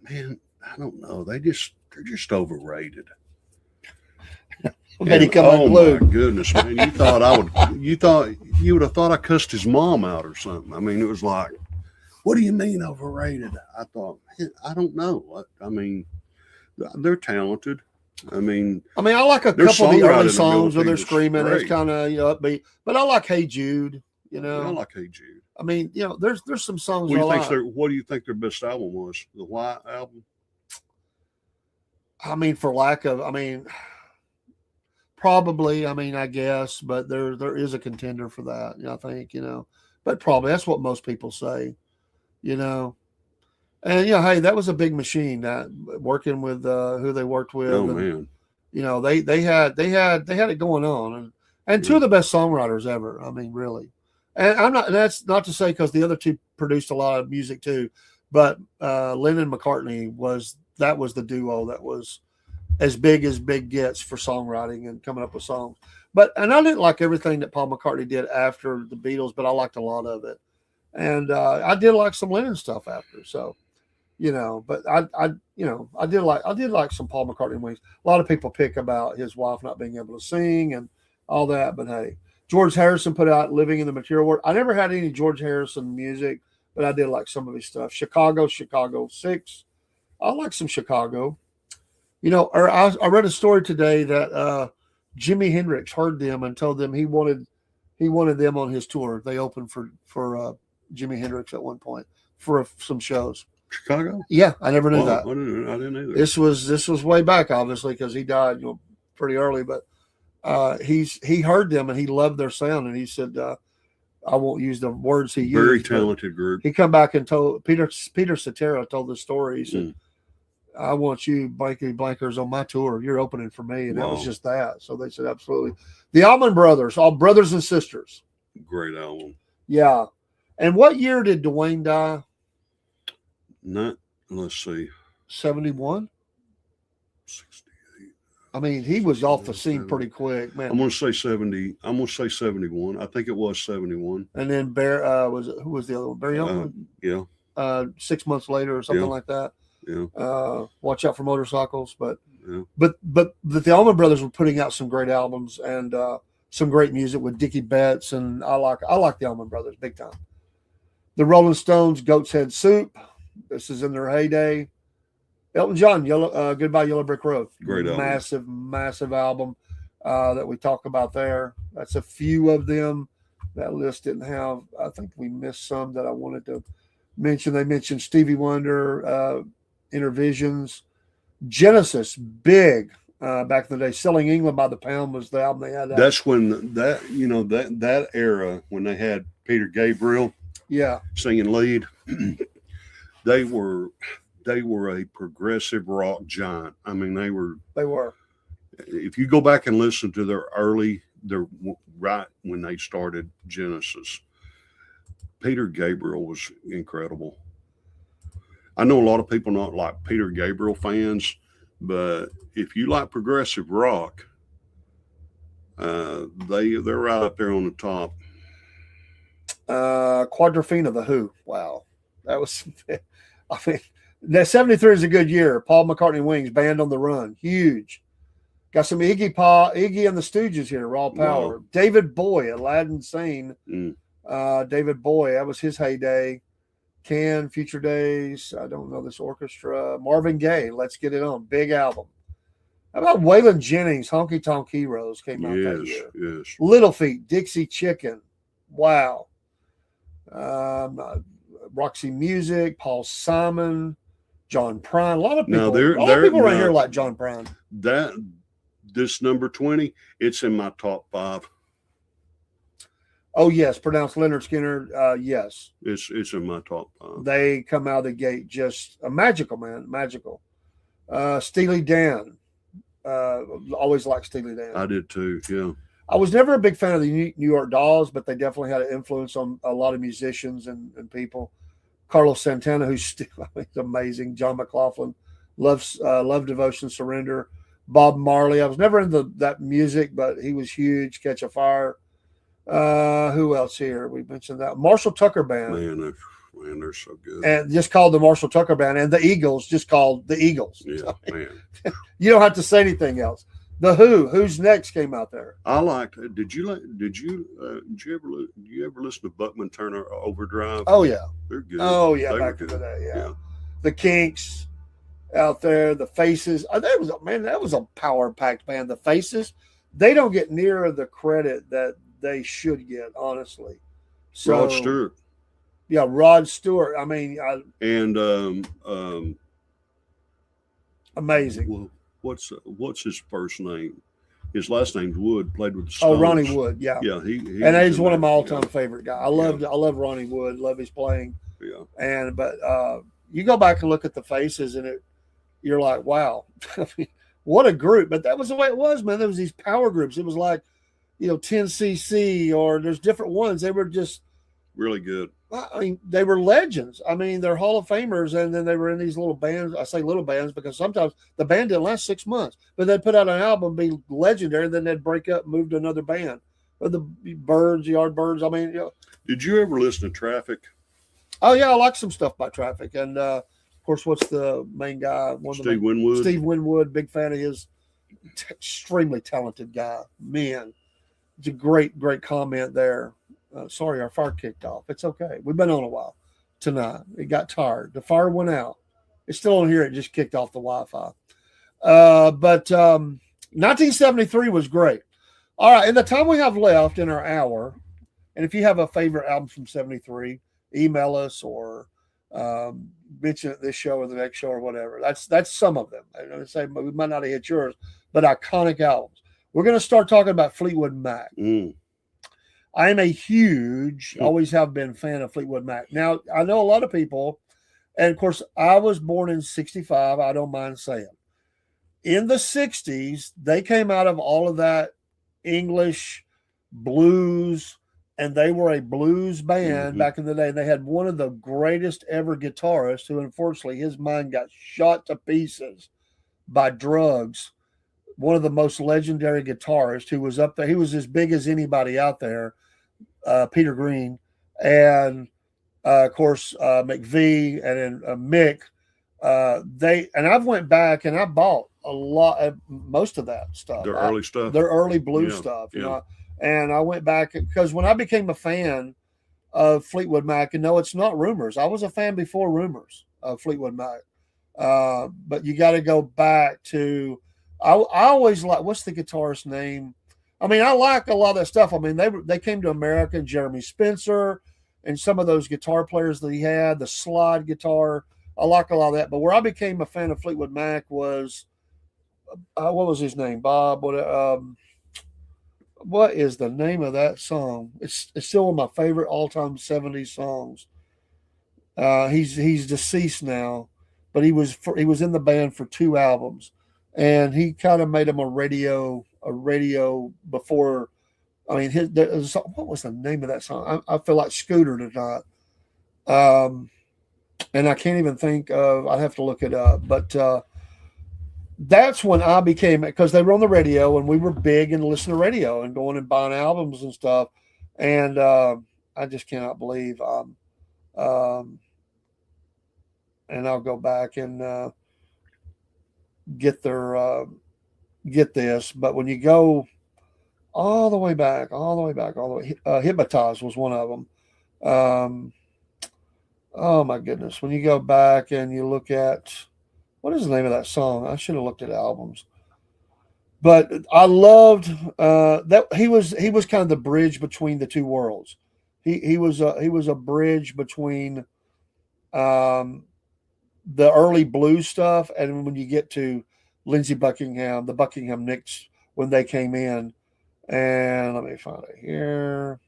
man, I don't know. They're just overrated. My goodness, man. You would have thought I cussed his mom out or something. I mean, it was like, what do you mean overrated? I thought, I don't know. I mean, they're talented. I mean, I like a couple of the early songs where they're screaming. It's kind of upbeat. But I like Hey Jude. I like Hey Jude. I mean, there's some songs. What do you think their best album was? The White Album? I mean, probably. I guess, but there is a contender for that. I think but probably that's what most people say. And hey, that was a big machine. That working with who they worked with. Oh man, they had it going on, and two of the best songwriters ever. I mean, really. And that's not to say because the other two produced a lot of music too, but Lennon and McCartney was the duo that was as big gets for songwriting and coming up with songs. And I didn't like everything that Paul McCartney did after the Beatles, but I liked a lot of it. And I did like some Lennon stuff after. So, But I did like some Paul McCartney wings. A lot of people pick about his wife not being able to sing and all that, but hey, George Harrison put out "Living in the Material World." I never had any George Harrison music, but I did like some of his stuff. Chicago 6. I like some Chicago. Or I read a story today that Jimi Hendrix heard them and told them he wanted them on his tour. They opened for Jimi Hendrix at one point for some shows. Chicago? Yeah, I never knew that. I didn't either. This was way back, obviously, because he died pretty early. But he heard them and he loved their sound, and he said, I won't use the words he used. Very talented group. He come back and told Peter Cetera told the story. He said, I want you Blanky Blankers on my tour. You're opening for me. And that was just that. So they said, absolutely. The Allman Brothers, all brothers and sisters. Great album. Yeah. And what year did Dwayne die? Let's see. 71? 68. I mean, he was off the scene pretty quick, man. I'm going to say 70. I'm going to say 71. I think it was 71. And then who was the other one? Barry Elton? Yeah. 6 months later or something like that. Yeah. Watch out for motorcycles. But the Allman Brothers were putting out some great albums and some great music with Dickie Betts, and I like the Allman Brothers big time. The Rolling Stones, Goat's Head Soup. This is in their heyday. Elton John, Goodbye Yellow Brick Road. Great album. Massive album that we talk about there. That's a few of them. That list didn't have, I think we missed some that I wanted to mention. They mentioned Stevie Wonder, Intervisions, Genesis, big back in the day. Selling England by the Pound was the album they had. That's when that era when they had Peter Gabriel singing lead. They were a progressive rock giant. I mean, they were. If you go back and listen to their right when they started Genesis, Peter Gabriel was incredible. I know a lot of people not like Peter Gabriel fans, but if you like progressive rock, they're right up there on the top. Quadrophenia, The Who. Wow, that was. I mean, that 73 is a good year. Paul McCartney Wings, Band on the Run, huge. Got some Iggy and the Stooges here, Raw Power. Wow. David Bowie, Aladdin Sane. David Bowie, that was his heyday. Can, Future Days, I don't know this orchestra. Marvin Gaye, Let's Get It On, big album. How about Waylon Jennings, Honky Tonk Heroes came out that year. Yes. Little Feat, Dixie Chicken, wow. Roxy Music, Paul Simon, John Prine. A lot of people, around here like John Prine. This number 20, it's in my top 5. Oh yes, pronounced Leonard Skinner. Yes, it's in my top 5. They come out of the gate just a magical, man, magical. Steely Dan. Always liked Steely Dan. I did too. Yeah. I was never a big fan of the New York Dolls, but they definitely had an influence on a lot of musicians and people. Carlos Santana, who's still amazing. John McLaughlin, Love, Devotion, Surrender. Bob Marley. I was never into that music, but he was huge. Catch a Fire. Who else here? We mentioned that. Marshall Tucker Band. Man, they're so good. And just called the Marshall Tucker Band. And the Eagles, just called the Eagles. Yeah, man. You don't have to say anything else. The Who's Next came out there. I liked it. Did you ever listen to Buckman Turner Overdrive? Oh yeah, they're good. Oh yeah, back in the day, yeah. The Kinks out there, the Faces. That was a power packed band. The Faces, they don't get near the credit that they should get, honestly. So, Rod Stewart. Yeah, Rod Stewart. I mean, amazing. Well, what's his first name? His last name's Wood. Played with the Stones. Oh, Ronnie Wood. Yeah. Yeah. And he's one of my all-time favorite guys. I love Ronnie Wood. Love his playing. Yeah. But you go back and look at the Faces, and you're like, wow, what a group. But that was the way it was, man. There was these power groups. It was like, 10cc, or there's different ones. They were just really good. I mean, they were legends. I mean, they're Hall of Famers, and then they were in these little bands. I say little bands because sometimes the band didn't last 6 months, but they'd put out an album, be legendary, and then they'd break up, move to another band. Or the Yardbirds. I mean, Did you ever listen to Traffic? Oh yeah, I like some stuff by Traffic, and of course, what's the main guy? Steve Winwood. Steve Winwood, big fan of his. Extremely talented guy. Man, it's a great comment there. Sorry, our fire kicked off. It's okay. We've been on a while tonight. It got tired. The fire went out. It's still on here. It just kicked off the Wi-Fi. But 1973 was great. All right, in the time we have left in our hour, and if you have a favorite album from 73, email us or mention it this show or the next show or whatever. That's some of them. I'm going to say we might not have hit yours, but iconic albums. We're going to start talking about Fleetwood Mac. I am a huge, always have been fan of Fleetwood Mac. Now, I know a lot of people, and of course, I was born in 65. I don't mind saying. In the 60s, they came out of all of that English blues, and they were a blues band back in the day. And they had one of the greatest ever guitarists who, unfortunately, his mind got shot to pieces by drugs. One of the most legendary guitarists who was up there. He was as big as anybody out there, Peter Green. And, of course, McVie and then Mick. I've went back and I bought a lot of most of that stuff. Their early stuff. Their early blues stuff. You know? And I went back because when I became a fan of Fleetwood Mac, and no, it's not Rumors. I was a fan before Rumors of Fleetwood Mac. But you got to go back to, I always like, what's the guitarist's name? I mean, I like a lot of that stuff. I mean, they came to America, and Jeremy Spencer and some of those guitar players that he had, the slide guitar. I like a lot of that. But where I became a fan of Fleetwood Mac was, what was his name? Bob, what is the name of that song? It's still one of my favorite all-time 70s songs. He's deceased now, but he was in the band for 2 albums, and he kind of made him a radio before. I mean, what was the name of that song? I feel like Scooter tonight, and I can't even think of. I'd have to look it up, but. That's when I became, because they were on the radio and we were big and listening to radio and going and buying albums and stuff. And I just cannot believe, and I'll go back and get this. But when you go all the way back, Hypnotize was one of them. Oh my goodness. When you go back and you look at, what is the name of that song? I should have looked at albums. But I loved that he was kind of the bridge between the two worlds. He was a bridge between the early blues stuff, and when you get to Lindsey Buckingham, the Buckingham Nicks when they came in. And let me find it here.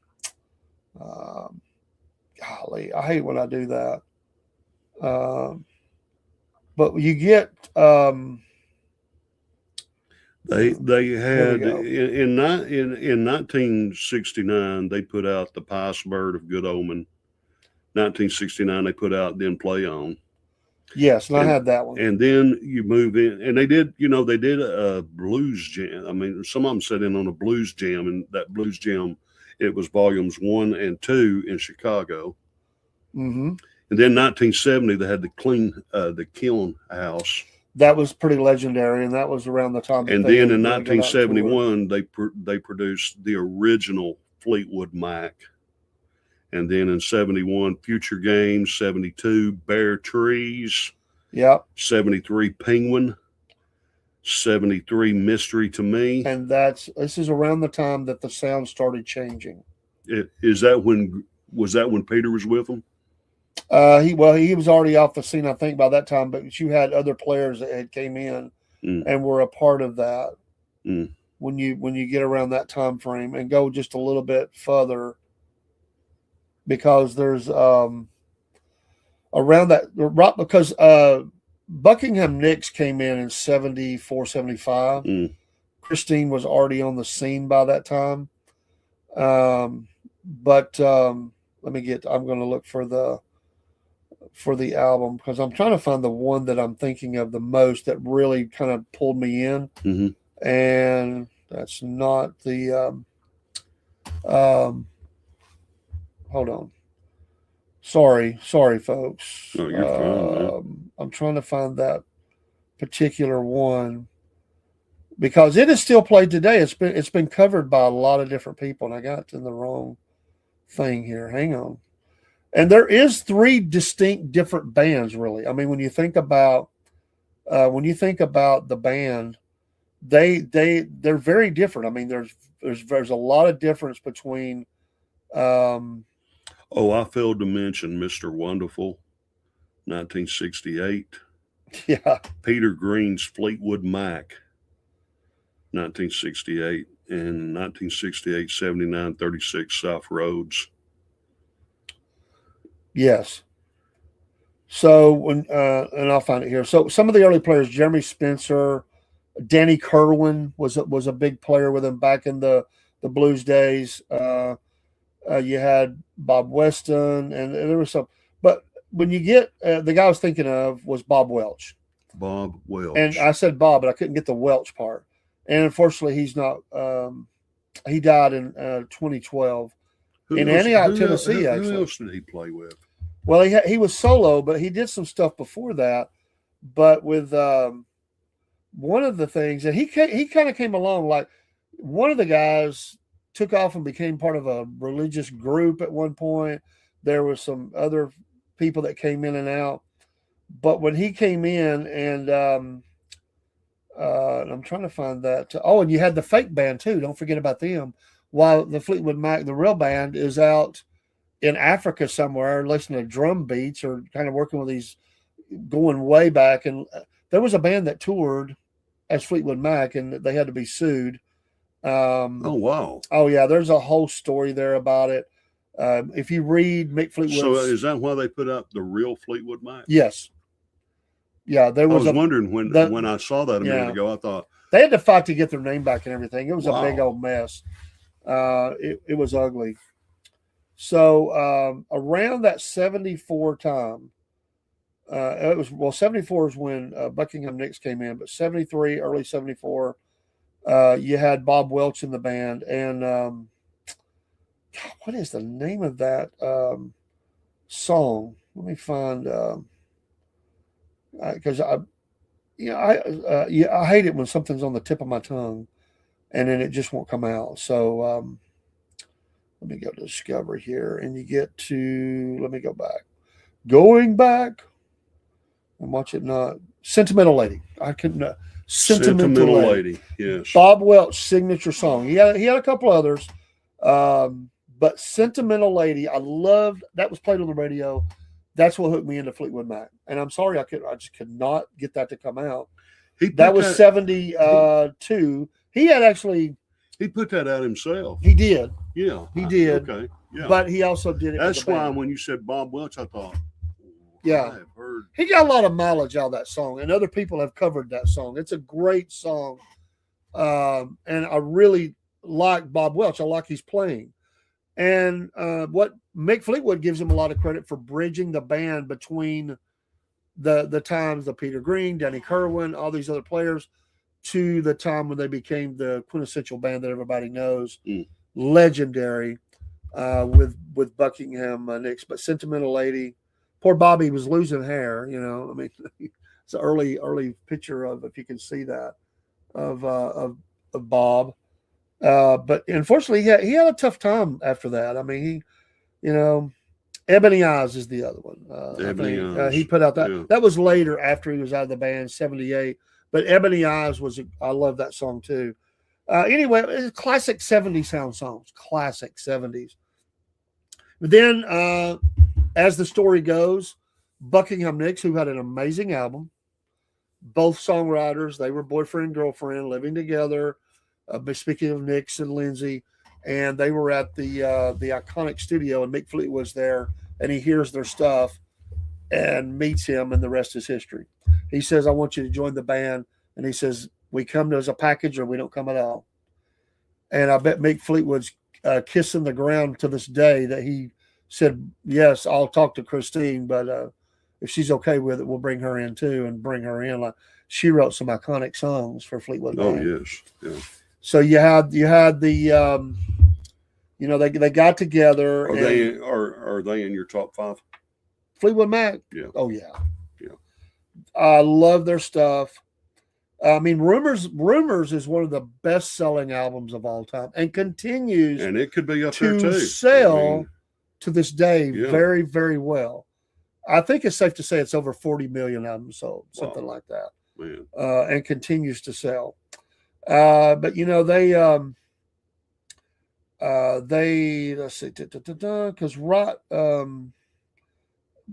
Golly, I hate when I do that. But you get they had in 1969 they put out The Pious Bird of Good Omen. 1969 they put out Then Play On. Yes, and I had that one. And then you move in, and they did a blues jam. I mean, some of them sat in on a blues jam, and that blues jam, it was volumes 1 and 2 in Chicago. Mm-hmm. And then 1970, they had the Kiln House. That was pretty legendary, and that was around the time. And then in 1971, they produced the original Fleetwood Mac. And then in 71, Future Games, 72, Bare Trees. Yep. 73, Penguin. 73, Mystery to Me. And this is around the time that the sound started changing. Was that when Peter was with them? He was already off the scene, I think, by that time. But you had other players that had came in and were a part of that. When you get around that time frame and go just a little bit further, because there's around that, right, because Buckingham Nicks came in 74, 75. Christine was already on the scene by that time. I'm going to look for the album, because I'm trying to find the one that I'm thinking of the most that really kind of pulled me in. And that's not the hold on. Sorry folks. No, you're fine, I'm trying to find that particular one because it is still played today. It's been covered by a lot of different people, and I got in the wrong thing here. Hang on. And there is 3 distinct different bands, really. I mean, when you think about the band, they're very different. I mean, there's a lot of difference between. Oh, I failed to mention Mr. Wonderful, 1968. Yeah. Peter Green's Fleetwood Mac, 1968, and 1968, 79, 36 South Roads. Yes. So when and I'll find it here. So some of the early players, Jeremy Spencer, Danny Kerwin was a big player with him back in the blues days. You had Bob Weston, and there was some. But when you get the guy I was thinking of was Bob Welch. Bob Welch. And I said Bob, but I couldn't get the Welch part. And unfortunately, he's not. He died in 2012 in Antioch, Tennessee. Who actually, else did he play with? well, he was solo, but he did some stuff before that. But with one of the things, and he kind of came along like one of the guys took off and became part of a religious group at one point. There was some other people that came in and out. But when he came in, and I'm trying to find that. Oh, and you had the fake band too. Don't forget about them. While the Fleetwood Mac, the real band, is out in Africa somewhere, listening to drum beats or kind of working with these, going way back. And there was a band that toured as Fleetwood Mac, and they had to be sued. Oh, wow. Oh yeah, there's a whole story there about it. If you read Mick Fleetwood, So is that why they put up the real Fleetwood Mac? Yes. Yeah, there was. I was wondering when I saw that a minute ago. I thought they had to fight to get their name back and everything. It was wow. a big old mess. It was ugly. So around that 74 time, it was 74 is when Buckingham Nicks came in, but 73, early 74, you had Bob Welch in the band, and what is the name of that song? Let me find. Because I hate it when something's on the tip of my tongue, and then it just won't come out. So let me go to Discover here, and you get to. Let me go back. Going back, and watch it not. Sentimental Lady. I couldn't. Sentimental Lady. Yes. Bob Welch signature song. He had a couple others, but Sentimental Lady. I loved that. Was played on the radio. That's what hooked me into Fleetwood Mac. And I'm sorry, I just could not get that to come out. That was 72. He had actually. He put that out himself. He did. Yeah. He did. Okay. Yeah. But he also did it. That's why when you said Bob Welch, I thought, yeah. I have heard. He got a lot of mileage out of that song, and other people have covered that song. It's a great song. And I really like Bob Welch. I like his playing. And what Mick Fleetwood gives him a lot of credit for bridging the band between the times of Peter Green, Danny Kerwin, all these other players, to the time when they became the quintessential band that everybody knows, legendary with Buckingham Nicks. But Sentimental Lady, poor Bobby was losing hair. You know, I mean, it's an early picture of, if you can see that, of Bob. But unfortunately, he had a tough time after that. I mean, Ebony Eyes is the other one. Ebony Eyes. He put out that. Yeah. That was later after he was out of the band, 78. But Ebony Eyes I love that song too. Anyway, it's classic 70s sound songs. Classic 70s. But then, as the story goes, Buckingham Nicks, who had an amazing album, both songwriters, they were boyfriend and girlfriend living together. Speaking of Nicks and Lindsay, and they were at the iconic studio, and Mick Fleetwood was there, and he hears their stuff and meets him, and the rest is history. He says, I want you to join the band, and he says, we come as a package or we don't come at all. And I bet Mick Fleetwood's kissing the ground to this day that he said, yes, I'll talk to Christine, but if she's okay with it, we'll bring her in too, and bring her in. Like, she wrote some iconic songs for Fleetwood Mac. Oh, yes. Yeah. So you had the they got together. Are they in your top 5? Fleetwood Mac? Yeah. Oh yeah. Yeah. I love their stuff. I mean, Rumors is one of the best-selling albums of all time, and continues And it could be up there to too. sell to this day Yeah. very, very well. I think it's safe to say it's over 40 million albums sold, something like that, Man. and continues to sell. But you know, they let's see, because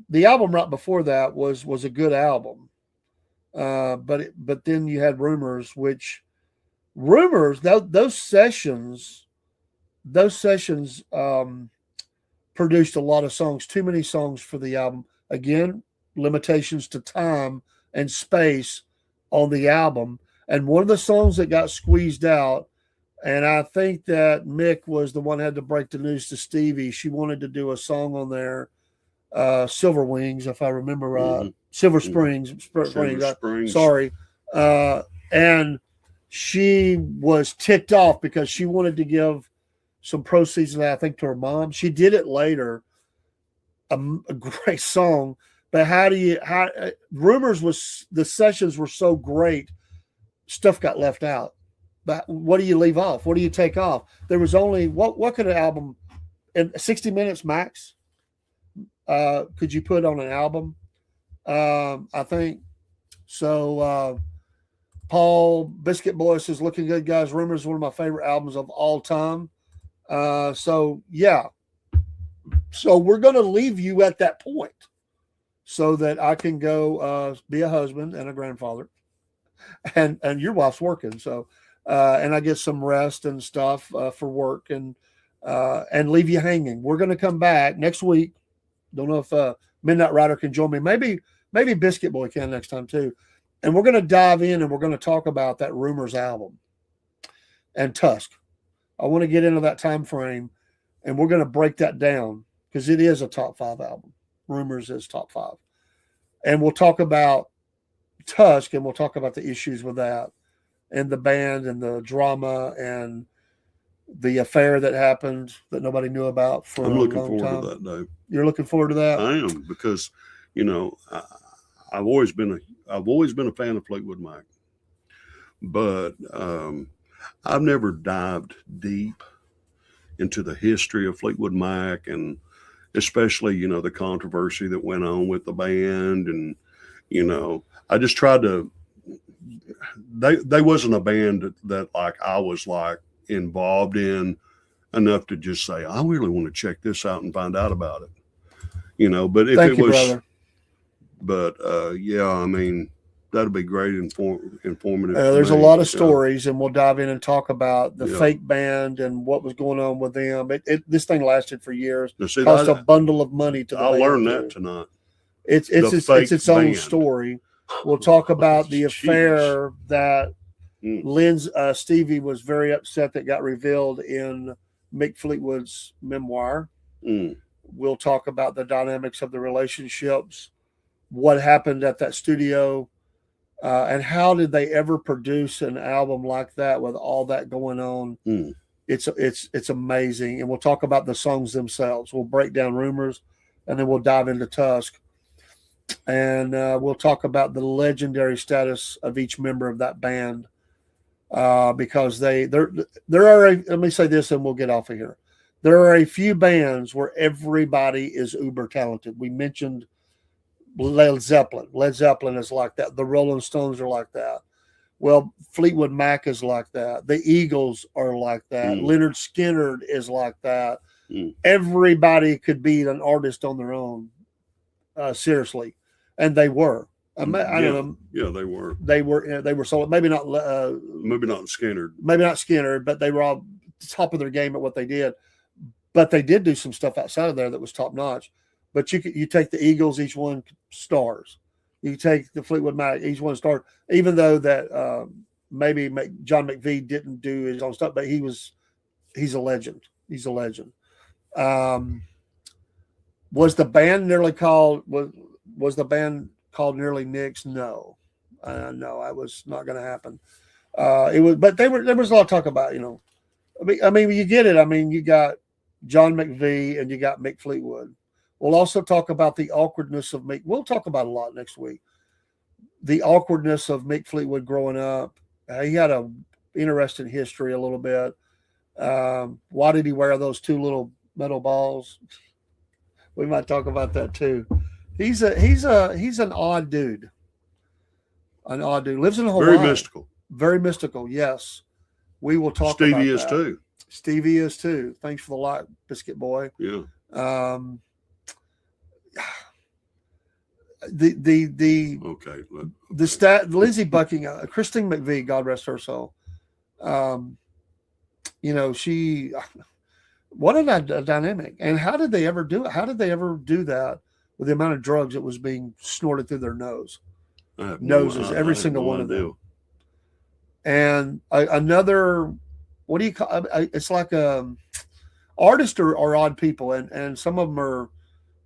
the album right before that was a good album. But then you had Rumors, those sessions produced a lot of songs, too many songs for the album. Again, limitations to time and space on the album. And one of the songs that got squeezed out, and I think that Mick was the one who had to break the news to Stevie. She wanted to do a song on there, Silver Wings, if I remember right. Silver Springs. Springs. Sorry. And she was ticked off because she wanted to give some proceeds of that, I think, to her mom. She did it later. A great song. But Rumors was, the sessions were so great, stuff got left out. But what do you leave off? What do you take off? There was only, what could an album, in 60 minutes max, could you put on an album? I think so. Paul Biscuit Boy says, "Looking good, guys. Rumors is one of my favorite albums of all time." So yeah. So we're going to leave you at that point so that I can go be a husband and a grandfather, and your wife's working. So, and I get some rest and stuff for work, and leave you hanging. We're going to come back next week. Don't know if Midnight Rider can join me. Maybe Biscuit Boy can next time too. And we're going to dive in and we're going to talk about that Rumors album and Tusk. I want to get into that time frame, and we're going to break that down because it is a top 5 album. Rumors is top 5. And we'll talk about Tusk, and we'll talk about the issues with that and the band and the drama and the affair that happened that nobody knew about for I'm a looking long forward time. to that, Dave. You're looking forward to that? I am, because I've always been a fan of Fleetwood Mac, but I've never dived deep into the history of Fleetwood Mac, and especially the controversy that went on with the band, and I just tried to. They wasn't a band that like I was like involved in enough to just say I really want to check this out and find out about it. But if Thank it you, was. brother. But yeah, I mean, that'd be great, informative. There's for a me. lot of stories, and we'll dive in and talk about the Yeah. fake band and what was going on with them. This thing lasted for years. Now, see, Cost a bundle of money to the I'll band, learn too. that tonight. It's fake its own band. story. We'll talk about the Jeez. affair that Mm. Stevie was very upset that got revealed in Mick Fleetwood's memoir. Mm. We'll talk about the dynamics of the relationships, what happened at that studio, and how did they ever produce an album like that with all that going on. Mm. It's amazing. And we'll talk about the songs themselves. We'll break down Rumors, and then we'll dive into Tusk, and we'll talk about the legendary status of each member of that band, because there are let me say this and we'll get off of here. There are a few bands where everybody is uber talented. We mentioned Led Zeppelin. Led Zeppelin is like that. The Rolling Stones are like that. Well, Fleetwood Mac is like that. The Eagles are like that. Leonard Skinner is like that. Everybody could be an artist on their own, seriously, and they were. I don't know. Yeah, they were. They were solid. Maybe not Skinner. Maybe not Skinner, but they were all top of their game at what they did. But they did do some stuff outside of there that was top notch. But you take the Eagles, each one stars. You take the Fleetwood Mac, each one stars. Even though that maybe John McVie didn't do his own stuff, but he's a legend. He's a legend. Was the band nearly called? Was the band called Nearly Nicks? No, no, it was not going to happen. It was, but there was a lot of talk about, I mean, you get it. I mean, you got John McVie and you got Mick Fleetwood. We'll also talk about the awkwardness of Mick. We'll talk about a lot next week. the awkwardness of Mick Fleetwood growing up. He had a interesting history a little bit. Why did he wear those two little metal balls? We might talk about that too. He's an odd dude. An odd dude. Lives in Hawaii. Very mystical. Very mystical. Yes, we will talk. Stevie about is that. too. Stevie is too. Thanks for the light, Biscuit Boy. Yeah. Okay. Lindsey Buckingham, Christine McVie, God rest her soul. She, what a dynamic. And how did they ever do it? How did they ever do that with the amount of drugs that was being snorted through their nose? Noses, every single one of them. And another, what do you call it's like artists are odd people, and some of them are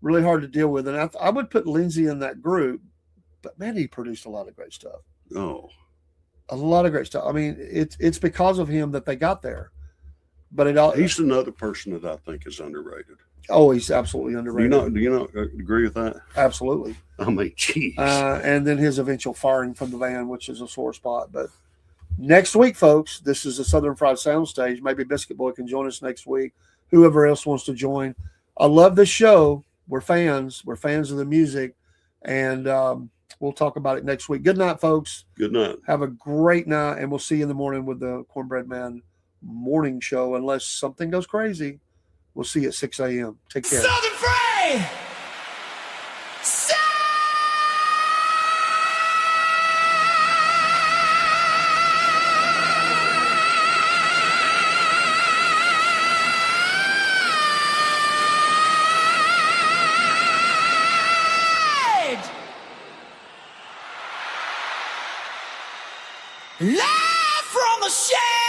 really hard to deal with. And I would put Lindsay in that group, but man, he produced a lot of great stuff. Oh, a lot of great stuff. I mean, it's because of him that they got there. But he's another person that I think is underrated. Oh, he's absolutely underrated. Do you not agree with that? Absolutely. I mean, geez. And then his eventual firing from the band, which is a sore spot. But next week, folks, this is the Southern Fried Soundstage. Maybe Biscuit Boy can join us next week. Whoever else wants to join. I love this show. We're fans. We're fans of the music. And we'll talk about it next week. Good night, folks. Good night. Have a great night. And we'll see you in the morning with the Cornbread Man morning show. Unless something goes crazy, we'll see you at 6 a.m. Take care. Southern Free! Live from the shed.